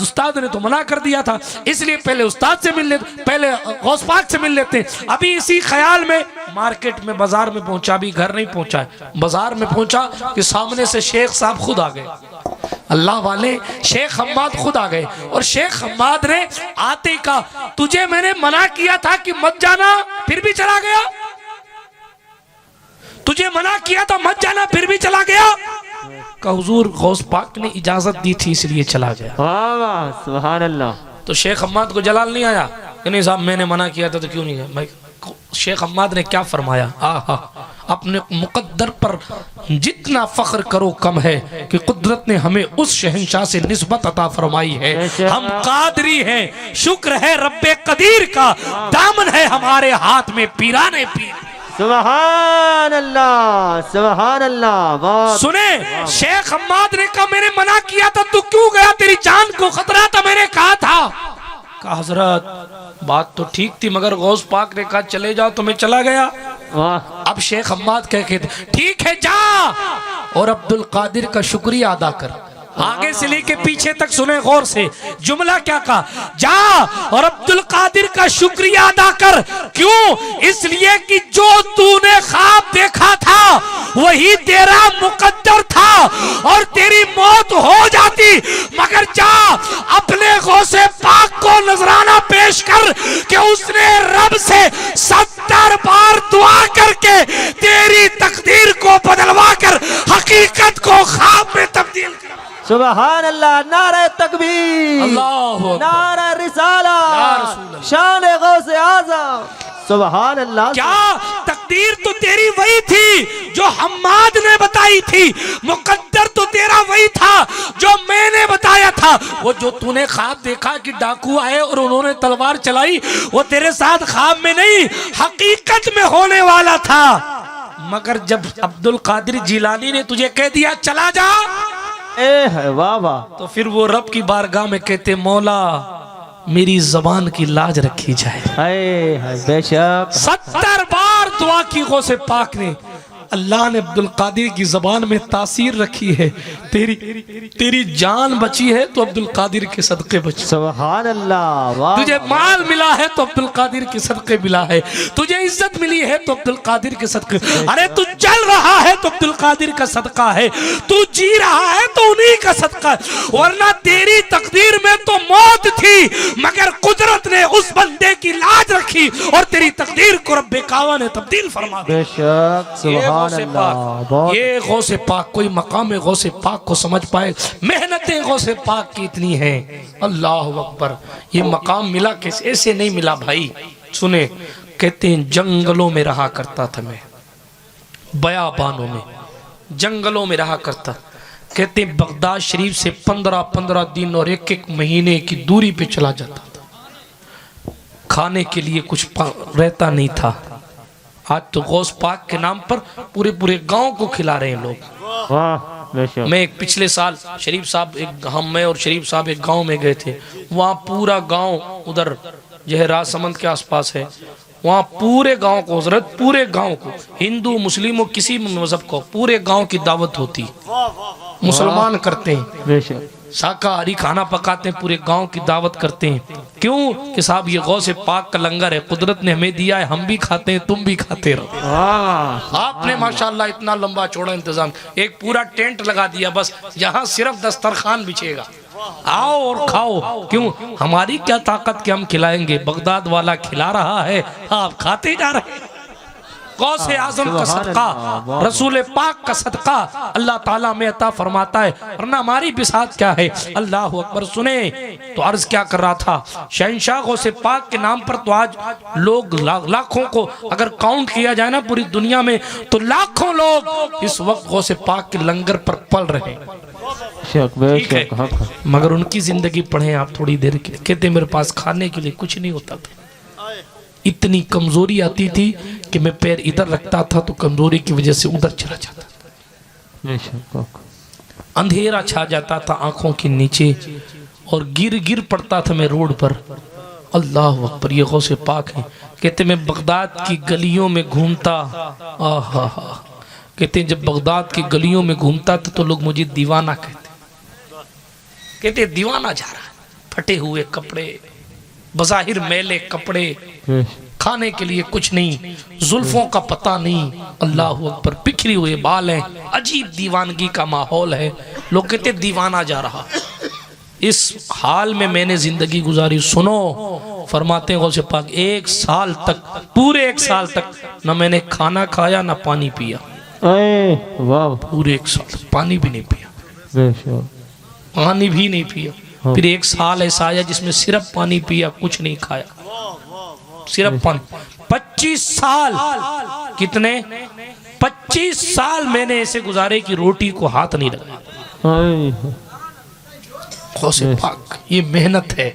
उस्ताद ने तो मना कर दिया था, इसलिए पहले उस्ताद से मिल लेते, पहले गौस पाक से मिल लेते। अभी इसी ख्याल में मार्केट में, बाजार में पहुंचा, भी घर नहीं पहुंचा, बाजार में पहुंचा कि सामने से शेख साहब खुद आ गए। अल्लाह वाले शेख हम्माद खुद आ गए, और शेख हम्माद ने आते का, तुझे मैंने मना किया था कि मत जाना, फिर भी चला गया। तुझे मना किया था मत जाना, फिर भी चला गया। का हुजूर गौस पाक ने इजाजत दी थी इसलिए चला गया। वाह सुभान अल्लाह। तो शेख हम्माद को जलाल नहीं आया कि नहीं साहब मैंने मना किया था तो क्यों नहीं गया। भाई शेख हम्माद ने क्या फरमाया, अपने मुकद्दर पर जितना फख्र करो कम है कि कुदरत ने हमें उस शहंशाह से निस्बत अता फरमाई है। हम कादरी हैं, शुक्र है रब्बे कदीर का, दामन है हमारे हाथ में पीराने पीर। सुभान अल्लाह सुभान अल्लाह। सुने, शेख हम्माद ने कहा मैंने मना किया था, तू क्यों गया, तेरी जान को खतरा था, मैंने कहा था। कहा हजरत बात तो ठीक थी, मगर गौस पाक ने कहा चले जाओ तो मैं चला गया। अब शेख हम्माद कह के ठीक है जा, और अब्दुल कादिर का शुक्रिया अदा कर। आगे से लेके पीछे तक सुने गौर से। जुमला क्या कहा? जा और अब्दुल कादिर का शुक्रिया अदा कर। क्यों? इसलिए कि जो तूने ख्वाब देखा था वही तेरा मुकद्दर था और तेरी मौत हो जाती, मगर जा अपने गौसे पाक को नजराना पेश कर कि उसने रब से 70 बार दुआ करके तेरी तकदीर को बदलवा कर हकीकत को ख्वाब में तब्दील कर। सुबहान अल्लाह, नारे तकबीर, अल्लाह नारे रिसाला, शान गौसे आज़म, सुबहान अल्लाह। क्या तकदीर तो तेरी वही थी जो हम्माद ने बताई थी, मुकद्दर तो तेरा वही था जो मैंने बताया था। वो जो तूने ख्वाब देखा कि डाकू आए और उन्होंने तलवार चलाई, वो तेरे साथ ख्वाब में नहीं हकीकत में होने वाला था। मगर जब अब्दुल कादिर जिलानी ने तुझे कह दिया चला जा, वाह वाह, तो फिर वो रब की बारगाह में कहते मौला मेरी जबान की लाज रखी जाए। बेशक 70 बार दुआ की गौसे पाक ने, अल्लाह ने अब्दुल कादिर की जबान में तासीर रखी है। तेरी जान बची है तो अब्दुल कादिर के सदके बची। सुभान अल्लाह, वाह। तुझे माल मिला है तो अब्दुल कादिर के सदके मिला है, तुझे इज्जत मिली है तो अब्दुल कादिर के सदके। अरे तू चल रहा है तो अब्दुल कादिर का सदका है, तू जी रहा है तो उन्हीं का सदका है। वरना तेरी तकदीर में तो मौत थी, मगर कुदरत ने उस बंदे की लाज रखी और तेरी तकदीर को रब्बे कावा ने तब्दील फरमा दिया। बेशक सुभान अल्लाह। ये गौसे पाक, कोई मकाम गौसे पाक को समझ पाए, मेहनतें गौसे पाक की इतनी हैं। अल्लाह अकबर। ये मकाम मिला कैसे? ऐसे नहीं मिला भाई। सुने, कहते हैं जंगलों में रहा करता था मैं, बयाबानों में, जंगलों में रहा करता। कहते हैं बगदाद शरीफ से 15-15 दिन और 1-1 महीने की दूरी पे चला जाता था। खाने के लिए कुछ रहता नहीं था। आज तो गौस पाक के नाम पर पूरे पूरे गांव को खिला रहे हैं लोग। वाह। मैं एक पिछले साल शरीफ साहब मैं और शरीफ साहब एक गांव में गए थे। वहाँ पूरा गांव उधर जो है राजसमंद के आसपास है, वहाँ पूरे गांव को, हजरत पूरे गांव को, हिंदू मुस्लिमों किसी मजहब को, पूरे गांव की दावत होती। मुसलमान करते हैं, शाकाहारी खाना पकाते हैं, पूरे गांव की दावत करते हैं। क्यों? कि साहब ये गौसे पाक का लंगर है, कुदरत ने हमें दिया है, हम भी खाते हैं, तुम भी खाते रहो। आपने माशाल्लाह इतना लंबा चौड़ा इंतजाम, एक पूरा टेंट लगा दिया, बस यहाँ सिर्फ दस्तरखान बिछेगा, आओ और खाओ। क्यों? हमारी क्या ताकत कि हम खिलाएंगे, बगदाद वाला खिला रहा है, आप खाते जा रहे हैं। गौसे आजम का सदका, रसूल पाक का सदका अल्लाह ताला में अता फरमाता है, वरना हमारी बिसात क्या है। अल्लाह अकबर। सुने तो अर्ज क्या कर रहा था, शहंशाह गौसे पाक के नाम पर तो आज लोग लाखों को अगर काउंट किया जाए ना पूरी दुनिया में, तो लाखों लोग इस वक्त गौसे पाक के लंगर पर पल रहे हैं। मगर उनकी जिंदगी पढ़े आप थोड़ी देर के लिए। कहते मेरे पास खाने के लिए कुछ नहीं होता था, इतनी कमजोरी आती थी कि मैं पैर इधर रखता था तो कमजोरी की वजह से उधर चला जाता। अंधेरा छा जाता था आंखों के नीचे और गिर पड़ता था मैं रोड पर। अल्लाह अकबर। ये गौसे पाक है। कहते मैं बगदाद की गलियों में घूमता, आहा। कहते जब बगदाद की गलियों में घूमता था तो लोग मुझे दीवाना कहते दीवाना जा रहा है, फटे हुए कपड़े, बज़ाहिर मैले कपड़े, खाने के लिए कुछ नहीं, जुल्फों का पता नहीं, अल्लाह अकबर, बिखरी हुए बाल हैं, अजीब दीवानगी का माहौल है। लोग कहते दीवाना जा रहा। इस हाल में मैंने जिंदगी गुजारी। सुनो, फरमाते हैं गौसे पाक, 1 साल तक, पूरे 1 साल तक न मैंने खाना खाया न पानी पिया। पूरे 1 साल पानी भी नहीं पिया, पानी भी नहीं पिया। फिर 1 साल ऐसा आया जिसमें सिर्फ पानी पिया, कुछ नहीं खाया, सिर्फ पानी। 25 साल, कितने? 25 साल मैंने ऐसे गुजारे कि रोटी को हाथ नहीं लगाया। गौसे पाक, ये मेहनत है।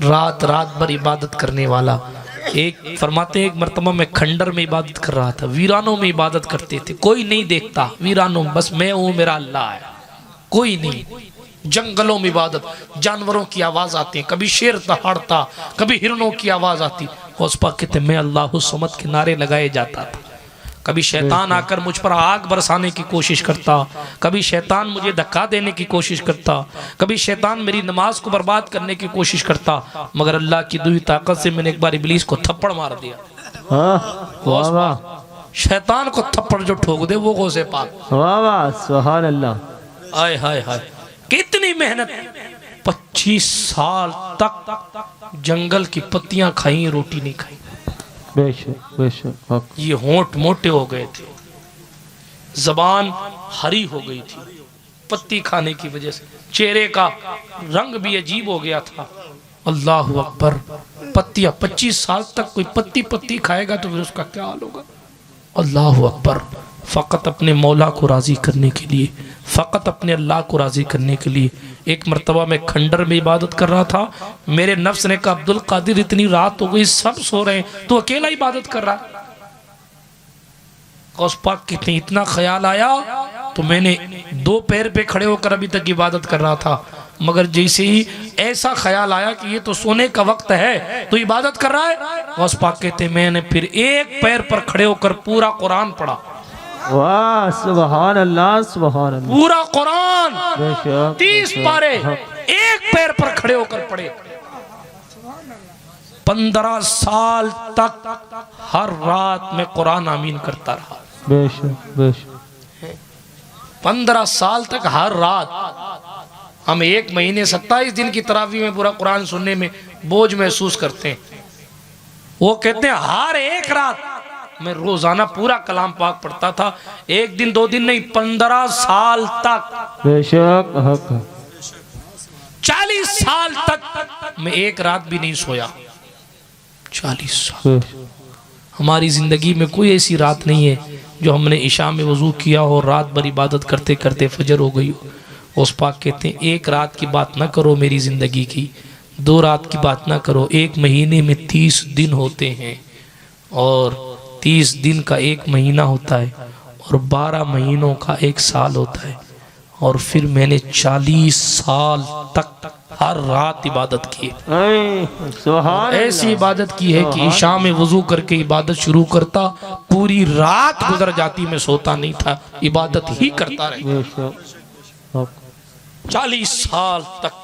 रात भर इबादत करने वाला। एक फरमाते एक मर्तबा में खंडर में इबादत कर रहा था, वीरानों में इबादत करते थे, कोई नहीं देखता, वीरानों, बस मैं हूँ, मेरा अल्लाह है, कोई नहीं। जंगलों में इबादत, जानवरों की आवाज आती है, कभी शेर दहाड़ता, कभी हिरणों की आवाज आती। उस पाक कहते मैं अल्लाह समद के नारे लगाए जाता था। कभी शैतान आकर मुझ पर आग बरसाने की कोशिश करता, कभी शैतान मुझे धक्का देने की कोशिश करता, कभी शैतान मेरी नमाज को बर्बाद करने की कोशिश करता, मगर अल्लाह की दुई ताकत से मैंने एक बार इब्लीस को थप्पड़ मार दिया। हाँ, वाह वाह, शैतान को थप्पड़ जो ठोक दे वो गौसे पाक। वाह वाह, सुभान अल्लाह। हाय हाय हाय, कितनी मेहनत, 25 साल तक जंगल की पत्तियां खाई, रोटी नहीं खाई। बेशक बेशक, हक। ये होंठ मोटे हो गए थे, जबान हरी हो गई थी पत्ती खाने की वजह से, चेहरे का रंग भी अजीब हो गया था। अल्लाह अकबर, पत्तियां 25 साल तक कोई पत्ती पत्ती खाएगा तो फिर उसका क्या हाल होगा। अल्लाह अकबर, फ़कत अपने मौला को राज़ी करने के लिए, फ़कत अपने अल्लाह को राज़ी करने के लिए। एक मरतबा मैं खंडर में इबादत कर रहा था, मेरे नफ्स ने कहा अब्दुल कादिर इतनी रात हो गई, सब सो रहे हैं, तो अकेला इबादत कर रहा है। गौस पाक कितने इतना ख्याल आया तो मैंने 2 पैर पे खड़े होकर अभी तक इबादत कर रहा था, मगर जैसे ही ऐसा ख्याल आया कि ये तो सोने का वक्त है तो इबादत कर रहा है, गौस पाक कहते मैंने फिर 1 पैर पर खड़े होकर पूरा कुरान पढ़ा। वाह, सुभान अल्लाह, सुभान अल्लाह। पूरा कुरान बेशक 30 पारे 1 पैर पर खड़े होकर पढ़े। 15 साल तक हर रात में कुरान आमीन करता रहा। बेशक बेशक, 15 साल तक हर रात। हम 1 महीने 27 दिन की तरावी में पूरा कुरान सुनने में बोझ महसूस करते हैं, वो कहते हैं हर एक रात मैं रोजाना पूरा कलाम पाक पढ़ता था। 1 दिन 2 दिन नहीं, 15 साल तक। बेशक, हक। 40 साल तक मैं 1 रात भी नहीं सोया। 40 साल। हमारी जिंदगी में कोई ऐसी रात नहीं है जो हमने इशा में वजू किया हो, रात भर इबादत करते करते फजर हो गई हो। उस पाक कहते हैं 1 रात की बात ना करो मेरी जिंदगी की, 2 रात की बात ना करो, 1 महीने में 30 दिन होते हैं और 30 दिन का 1 महीना होता है और 12 महीनों का 1 साल होता है। और फिर मैंने 40 साल तक हर रात इबादत की। ऐसी इबादत की है कि इशा में वजू करके इबादत शुरू करता, पूरी रात गुजर जाती, मैं सोता नहीं था, इबादत ही करता रहा। 40 साल तक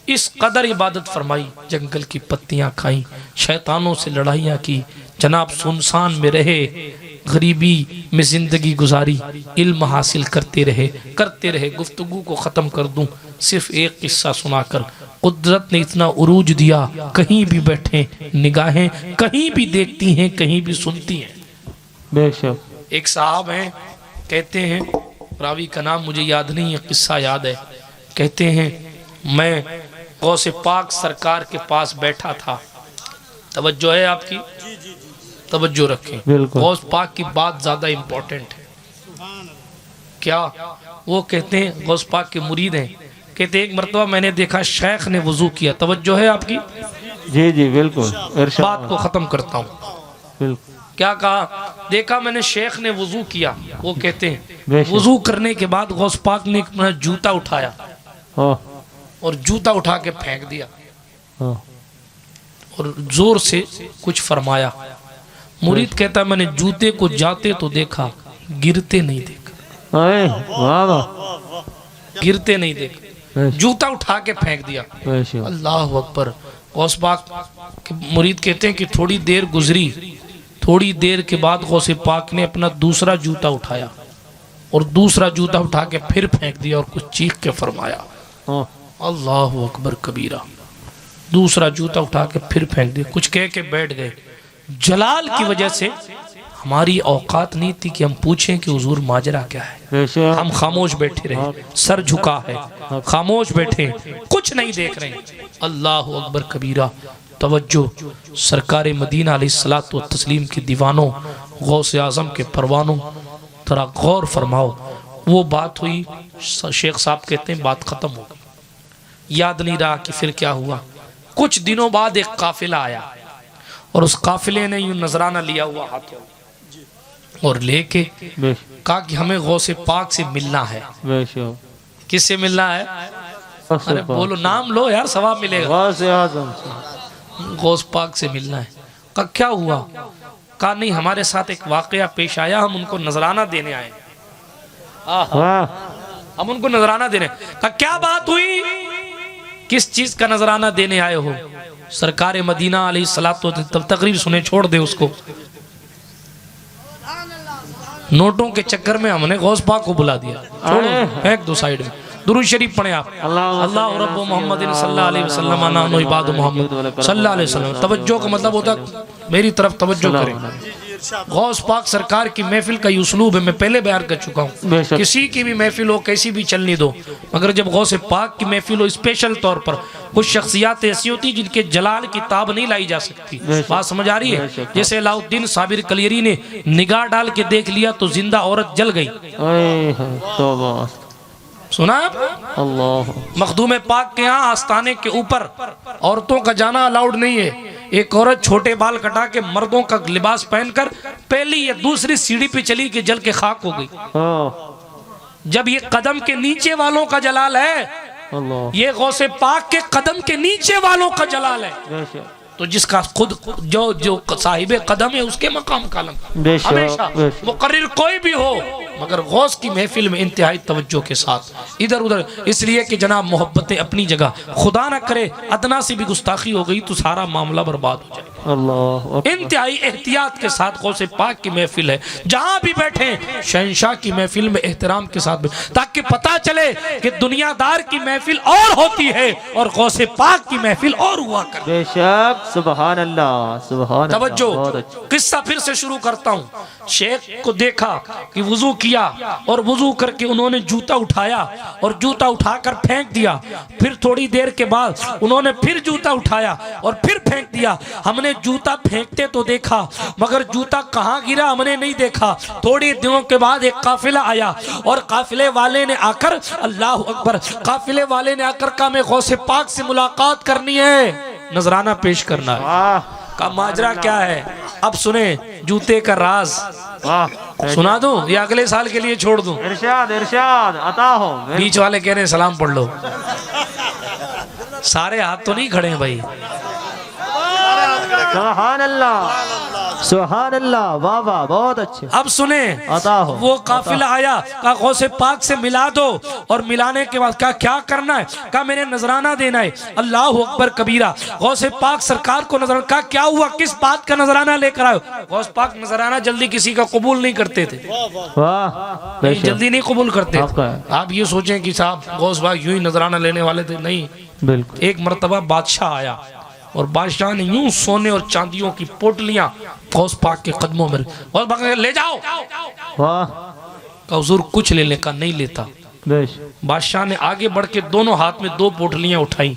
इस कदर इबादत फरमाई, जंगल की पत्तियां खाई, शैतानों से लड़ाइयाँ की, जनाब सुनसान में रहे, गरीबी में जिंदगी गुजारी, इल्म हासिल करते रहे। गुफ्तगू को ख़त्म कर दूं सिर्फ एक किस्सा सुनाकर। कुदरत ने इतना उरूज दिया, कहीं भी बैठे निगाहें कहीं भी देखती हैं, कहीं भी सुनती हैं। बेशक। एक साहब हैं, कहते हैं, रावी का नाम मुझे याद नहीं है, किस्सा याद है। कहते हैं मैं गौसे पाक सरकार के पास बैठा था। तवज्जो है आपकी, तवज्जो रखें, गौस पाक की बात ज्यादा इम्पोर्टेंट है। क्या वो कहते हैं, गौस पाक के मुरीद हैं, कहते हैं एक मरतबा मैंने देखा शेख ने वजू किया। तवज्जो है आपकी? जी जी बिल्कुल, बात को खत्म करता हूँ। क्या कहा? देखा मैंने शेख ने वजू किया। वो कहते हैं वजू करने के बाद गौस पाक ने अपना जूता उठाया और जूता उठा के फेंक दिया और जोर से कुछ फरमाया। मुरीद कहता मैंने जूते को जाते तो देखा, गिरते नहीं देखा। गिरते नहीं देखा, जूता उठा के फेंक दिया। अल्लाह अकबर। गौस पाक के मुरीद कहते हैं कि थोड़ी देर गुजरी, थोड़ी देर के बाद गौसे पाक ने अपना दूसरा जूता उठाया और दूसरा जूता उठा के फिर फेंक दिया और कुछ चीख के फरमाया अल्लाह अकबर कबीरा। दूसरा जूता उठा के फिर फेंक दिया, कुछ कह के बैठ गए। जलाल की वजह से हमारी औकात नहीं थी कि हम पूछें कि हुजूर माजरा क्या है। हम खामोश बैठे रहे, सर झुका है, खामोश बैठे, कुछ नहीं देख रहे। अल्लाह अकबर कबीरा। तवज्जो, सरकार मदीना अलैहिस्सलातु व तस्लीम के दीवानों, गौसे आज़म के परवानों, थोड़ा गौर फरमाओ। वो बात हुई, शेख साहब कहते हैं बात ख़त्म हो गई। याद नहीं रहा कि फिर क्या हुआ। कुछ दिनों बाद एक काफिला आया और उस काफिले ने यूं नजराना लिया हुआ हाथों और लेके कहा कि हमें गौसे पाक से मिलना है। किससे मिलना है? अरे बोलो, नाम लो यार, सवाब मिलेगा। गौस पाक से मिलना है। कहा क्या हुआ? कहा नहीं, हमारे साथ एक वाकया पेश आया, हम उनको नजराना देने आए। वाह हम उनको नजराना देने। कहा क्या बात हुई, किस चीज का नजराना देने आए हो? सरकार मदीना अलैहिस्सलातो तब तकरीर सुने, छोड़ दे उसको। नोटों के चक्कर में हमने गौस पाक को बुला दिया, छोड़ो, फेंक दो साइड में। दुरूद शरीफ पढ़े आप, अल्लाह रब्बु मोहम्मद सल्लल्लाहु अलैहि वसल्लम नाम इबादु मोहम्मद सल्लल्लाहु अलैहि वसल्लम। तवज्जो का मतलब होता है मेरी तरफ तवज्जो करें। गौस पाक सरकार की महफिल का उस्लूब है, मैं पहले बयान कर चुका हूँ। किसी की भी महफिल हो, कैसी भी चलनी दो, मगर जब गौस पाक की महफिल हो, स्पेशल तौर पर कुछ शख्सियात ऐसी होती जिनके जलाल की ताब नहीं लाई जा सकती। बात समझ आ रही है? जैसे अलाउद्दीन साबिर कलियरी ने निगाह डाल के देख लिया तो जिंदा औरत जल गई। सुना अल्लाह। मखदूम पाक के यहाँ आस्थाने के ऊपर औरतों का जाना अलाउड नहीं है। एक औरत छोटे बाल कटा के मर्दों का लिबास पहनकर पहली या दूसरी सीढ़ी पे चली कि जल के खाक हो गई। जब ये कदम के नीचे वालों का जलाल है, ये गौसे पाक के कदम के नीचे वालों का जलाल है, तो जिसका खुद जो साहिबे कदम है उसके मकाम कालम हमेशा मुकर्रिर कोई भी हो, मगर गौस की महफिल में इंतहाई तवज्जो के साथ इधर उधर, इसलिए कि जनाब मोहब्बतें अपनी जगह, खुदा न करे अदना से भी गुस्ताखी हो गई तो सारा मामला बर्बाद हो जाए। अल्लाह। इंतहाई एहतियात के साथ गौसे पाक की महफिल है, जहां भी बैठे शहंशाह की महफिल में एहतराम के साथ, ताकि पता चले कि दुनियादार की महफिल और होती है और गौसे पाक की महफिल और हुआ कर। बेशक, सुभान अल्लाह, सुभान अल्लाह। तवज्जो, किस्सा फिर से शुरू करता हूँ। शेख को देखा कि वुजू किया और वुजू करके उन्होंने जूता उठाया और जूता उठाकर फेंक दिया। फिर थोड़ी देर के बाद उन्होंने फिर जूता उठाया और फिर फेंक दिया। हमने जूता फेंकते तो देखा, मगर जूता कहाँ गिरा हमने नहीं देखा। थोड़ी दिनों के बाद एक काफिला आया और काफिले वाले ने आकर, अल्लाह अकबर, काफिले वाले ने आकर कहा मैं गौसे पाक से मुलाकात करनी है, नजराना पेश करना है। का माजरा क्या है? अब सुने जूते का राज। सुना दूं या अगले साल के लिए छोड़ दूं? इरशाद इरशाद अता हो। बीच वाले कह रहे हैं सलाम पढ़ लो। सारे हाथ तो नहीं खड़े हैं भाई। सुभान अल्लाह, सुभान अल्लाह, वाह वाह, बहुत अच्छे। अब सुने, अता हो। वो काफिला आया, कहा गौसे पाक से मिला दो, और मिलाने के बाद कहा क्या करना है? कहा मैंने नजराना देना है। अल्लाह अकबर कबीरा। गौसे पाक सरकार को नजराना, कहा क्या हुआ, किस बात का नजराना लेकर आयो? गौस पाक नजराना जल्दी किसी का कबूल नहीं करते थे, वाह, जल्दी नहीं कबूल करते। आप ये सोचें कि साहब गौस पाक यूं ही नजराना लेने वाले थे, नहीं। बिल्कुल। एक मर्तबा बादशाह आया और बादशाह ने यूं सोने और चांदियों की पोटलियां गौस पाक के कदमों में, गौस पाक ने ले जाओ। वाह। का हुजूर कुछ ले लेका नहीं लेता। बादशाह ने आगे बढ़ के दोनों हाथ में 2 पोटलियां उठाई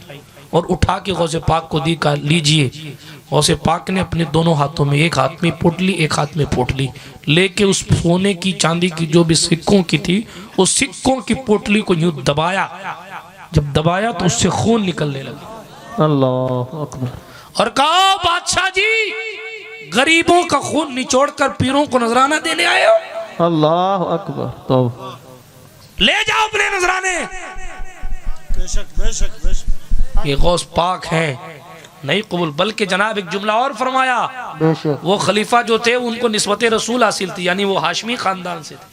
और उठा के गौसे पाक को दी, का लीजिए। गौसे पाक ने अपने दोनों हाथों में, एक हाथ में पोटली एक हाथ में पोटली लेके उस सोने की चांदी की जो भी सिक्कों की थी, उस सिक्कों की पोटली को यूं दबाया। जब दबाया तो उससे खून निकलने लगा। अल्लाह अकबर। और कहा बादशाह जी, गरीबों का खून निचोड़कर पीरों को नजराना देने आए हो? अल्लाह अकबर। तो ले जाओ अपने नजराने। बेशक बेशक बेशक। ये गौस पाक हैं, नहीं कबूल। बल्कि जनाब एक जुमला और फरमाया, बेशक। वो खलीफा जो थे उनको निस्बत रसूल हासिल थी, यानी वो हाशमी खानदान से थे।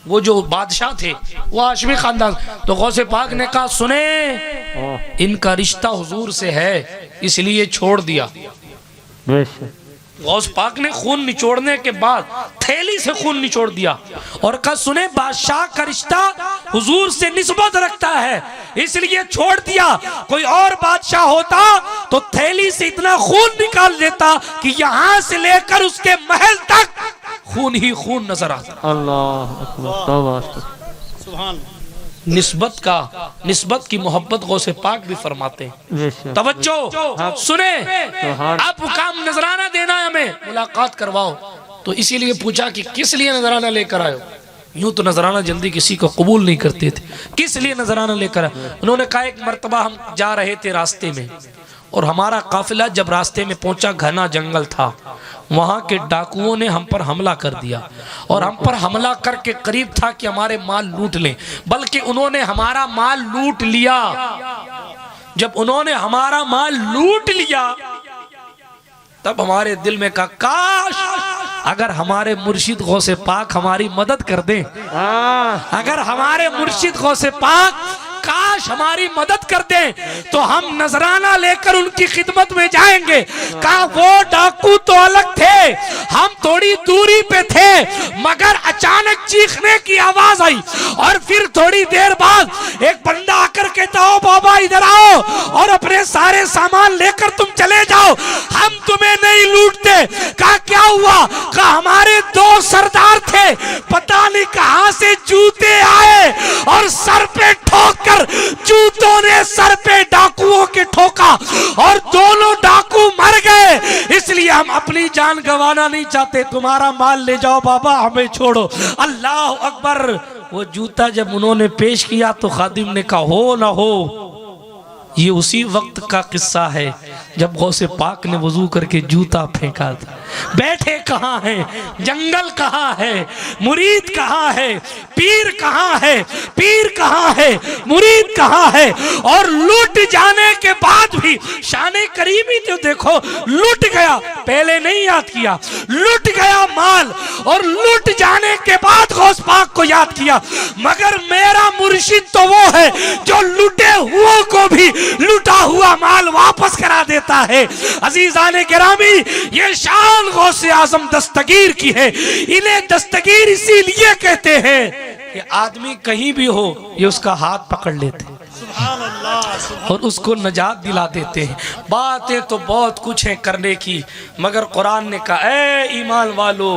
वो जो बादशाह थे वो हाशमी खानदान। तो गौसे पाक ने कहा सुने, इनका रिश्ता हुजूर से है इसलिए छोड़ दिया। बेशक। गौस पाक ने खून निचोड़ने के बाद थैली से खून निचोड़ दिया और कहा सुने, बादशाह का रिश्ता हुजूर से निस्बत रखता है इसलिए छोड़ दिया। कोई और बादशाह होता तो थैली से इतना खून निकाल देता कि यहाँ से लेकर उसके महल तक खून ही खून नजर आता। अल्लाह अकबर। सुभान। निस्बत की मोहब्बत गौसे पाक भी फरमाते हैं। तवज्जो सुने, अब काम नजराना देना है हमें, मुलाकात करवाओ। तो इसीलिए पूछा कि किस लिए नजराना लेकर आयो? यूं तो नजराना जल्दी किसी को कबूल नहीं करते थे, किस लिए नजराना लेकर आए? उन्होंने कहा एक मर्तबा हम जा रहे थे रास्ते में और हमारा काफिला जब रास्ते में पहुंचा, घना जंगल था, वहां के डाकुओं ने हम पर हमला कर दिया और हम पर हमला करके करीब था कि हमारे माल लूट लें, बल्कि उन्होंने हमारा माल लूट लिया। जब उन्होंने हमारा माल लूट लिया तब हमारे दिल में कहा काश अगर हमारे मुर्शिद गौसे पाक हमारी मदद कर दें, अगर हमारे मुर्शिद गौसे पाक काश हमारी मदद कर दे तो हम नजराना लेकर उनकी खिदमत में जाएंगे। कहा वो डाकू तो अलग थे, हम थोड़ी दूरी पे थे, मगर अचानक चीखने की आवाज आई और फिर थोड़ी देर बाद एक बंदा आकर कहता हो बाबा इधर आओ और अपने सारे सामान लेकर तुम चले जाओ, हम तुम्हें नहीं लूटते। कहा क्या हुआ? कहा हमारे दो सरदार थे, पता नहीं कहां से जूते आए और सर पे ठोक जूतों ने सर पे डाकुओं के ठोका और दोनों डाकू मर गए। इसलिए हम अपनी जान गंवाना नहीं चाहते, तुम्हारा माल ले जाओ बाबा, हमें छोड़ो। अल्लाह अकबर। वो जूता जब उन्होंने पेश किया तो खादिम ने कहा हो ना हो, ये उसी वक्त का किस्सा है जब गौसे पाक ने वजू करके जूता फेंका था। बैठे कहाँ हैं? जंगल कहाँ है? मुरीद कहाँ है? पीर कहाँ है? पीर कहाँ है? मुरीद कहाँ है? और लूट जाने के बाद भी शाने करीमी तो देखो, लूट गया, पहले नहीं याद किया, लूट गया माल और लूट जाने के बाद गौस पाक को याद किया। मगर मेरा मुर्शिद तो वो है जो लूटे हुओं को भी लूटा हुआ माल वापस करा देता है। अजीजाने गिरामी, ये शान गौसे आजम दस्तगीर की है। इन्हें दस्तगीर इसीलिए कहते हैं कि आदमी कहीं भी हो ये उसका हाथ पकड़ लेते हैं और उसको नजात दिला देते हैं। बातें तो बहुत कुछ है करने की, मगर कुरान ने कहा ए ईमान वालो,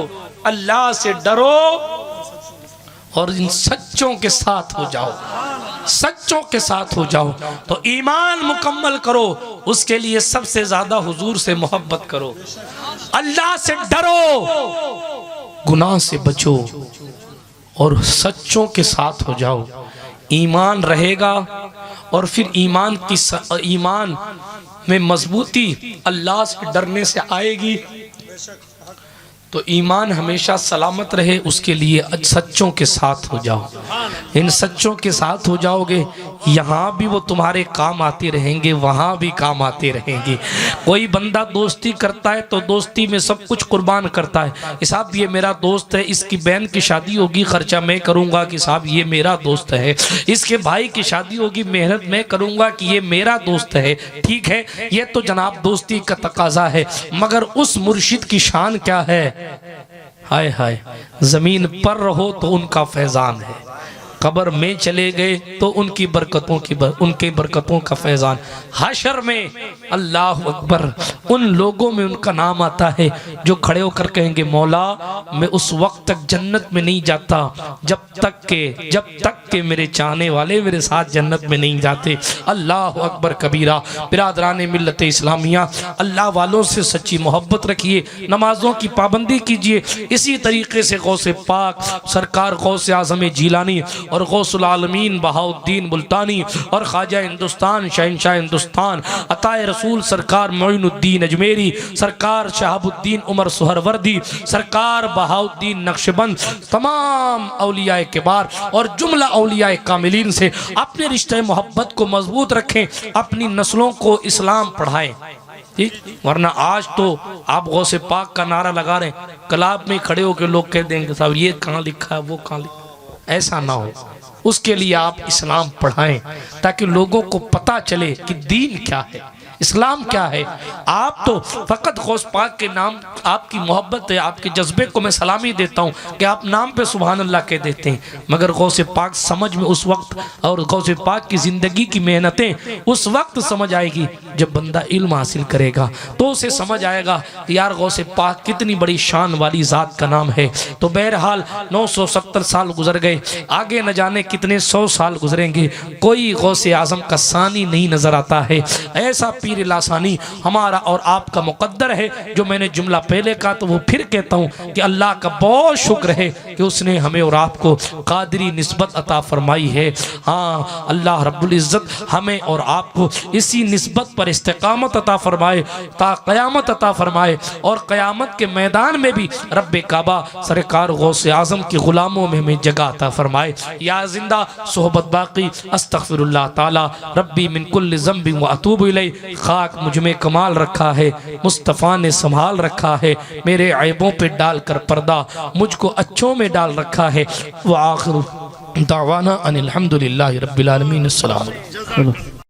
अल्लाह से डरो और इन सच्चों के साथ हो जाओ, सच्चों के साथ हो जाओ। तो ईमान मुकम्मल करो, उसके लिए सबसे ज्यादा हुजूर से मोहब्बत करो, अल्लाह से डरो, गुनाह से बचो और सच्चों के साथ हो जाओ। ईमान रहेगा और फिर ईमान में मजबूती अल्लाह से डरने से आएगी। तो ईमान हमेशा सलामत रहे, उसके लिए सच्चों के साथ हो जाओ। इन सच्चों के साथ हो जाओगे, यहाँ भी वो तुम्हारे काम आते रहेंगे, वहाँ भी काम आते रहेंगे। कोई बंदा दोस्ती करता है तो दोस्ती में सब कुछ कुर्बान करता है कि साहब ये मेरा दोस्त है, इसकी बहन की शादी होगी खर्चा मैं करूँगा कि साहब ये मेरा दोस्त है, इसके भाई की शादी होगी मेहनत मैं करूँगा कि ये मेरा दोस्त है। ठीक है, ये तो जनाब दोस्ती का तकाजा है, मगर उस मुर्शिद की शान क्या है? हाय हाय, जमीन पर रहो तो उनका फैजान है, कब्र में चले गए तो उनकी उनके बरकतों का फैजान, हशर में अल्लाह अकबर उन लोगों में उनका नाम आता है जो खड़े होकर कहेंगे मौला मैं उस वक्त तक जन्नत में नहीं जाता जब तक के मेरे चाहने वाले मेरे साथ जन्नत में नहीं जाते। अल्लाह अकबर कबीरा। बिरादरान मिल्लत इस्लामिया, अल्लाह वालों से सच्ची मोहब्बत रखिए, नमाजों की पाबंदी कीजिए। इसी तरीके से गौसे पाक सरकार गौसे आज़म जीलानी और गौसुल आलमीन बहाउद्दीन मुल्तानी और ख्वाजा हिंदुस्तान शहंशाह हिंदुस्तान अताए रसूल सरकार मोइनुद्दीन अजमेरी, सरकार शहाबुद्दीन उमर सुहरवर्दी, सरकार बहाउद्दीन नक्शबंद, तमाम औलियाए किबार और जुमला औलियाए कामिलीन से अपने रिश्ते मोहब्बत को मजबूत रखें, अपनी नस्लों को इस्लाम पढ़ाएं। ठीक, वरना आज तो आप गौसे पाक का नारा लगा रहे हैं, क्लाब में खड़े होकर लोग कह देंगे साहब ये कहाँ लिखा है वो कहाँ लिखा, ऐसा ना हो। उसके लिए आप इस्लाम पढ़ाएं ताकि लोगों को पता चले कि दीन क्या है, इस्लाम क्या है। आप तो फ़कत गौस पाक के नाम, आपकी मोहब्बत है, आपके जज्बे को मैं सलामी देता हूँ कि आप नाम पे सुभान अल्लाह कह देते हैं, मगर गौस पाक समझ में उस वक्त, और गौस पाक की ज़िंदगी की मेहनतें उस वक्त समझ आएगी जब बंदा इल्म हासिल करेगा, तो उसे समझ आएगा कि यार गौस पाक कितनी बड़ी शान वाली ज़ात का नाम है। तो बहरहाल 970 साल गुजर गए, आगे न जाने कितने 100 साल गुजरेंगे, कोई गौस आज़म का सानी नहीं नज़र आता है। ऐसा पीर लासानी हमारा और आपका मुकद्दर है। जो मैंने जुमला पहले कहा तो वो फिर कहता हूँ कि अल्लाह का बहुत शुक्र है कि उसने हमें और आपको कादरी निस्बत अता फरमाई है। हाँ, अल्लाह रब्बुल इज़्ज़त हमें और आपको इसी निस्बत पर पर इस्तिकामत अता फरमाए ता क़यामत अता फरमाए, और क़यामत के मैदान में भी रब्बे काबा सरकार गौसे आज़म के ग़ुलामों में हमें जगह अता फरमाए। या जिंदा सोहबत बाकी अस्तग़फिरुल्लाह ताला रब्बी मिन कुल्लि ज़ंबिन व अतूबु इलैहि। खाक मुझ में कमाल रखा है, मुस्तफ़ा ने संभाल रखा है, मेरे ऐबों पे डाल कर पर्दा मुझको अच्छों में डाल रखा है। व आखिर दावाना अनिल हम्दुलिल्लाहि रब्बिल आलमीन। अस्सलाम वालेकुम।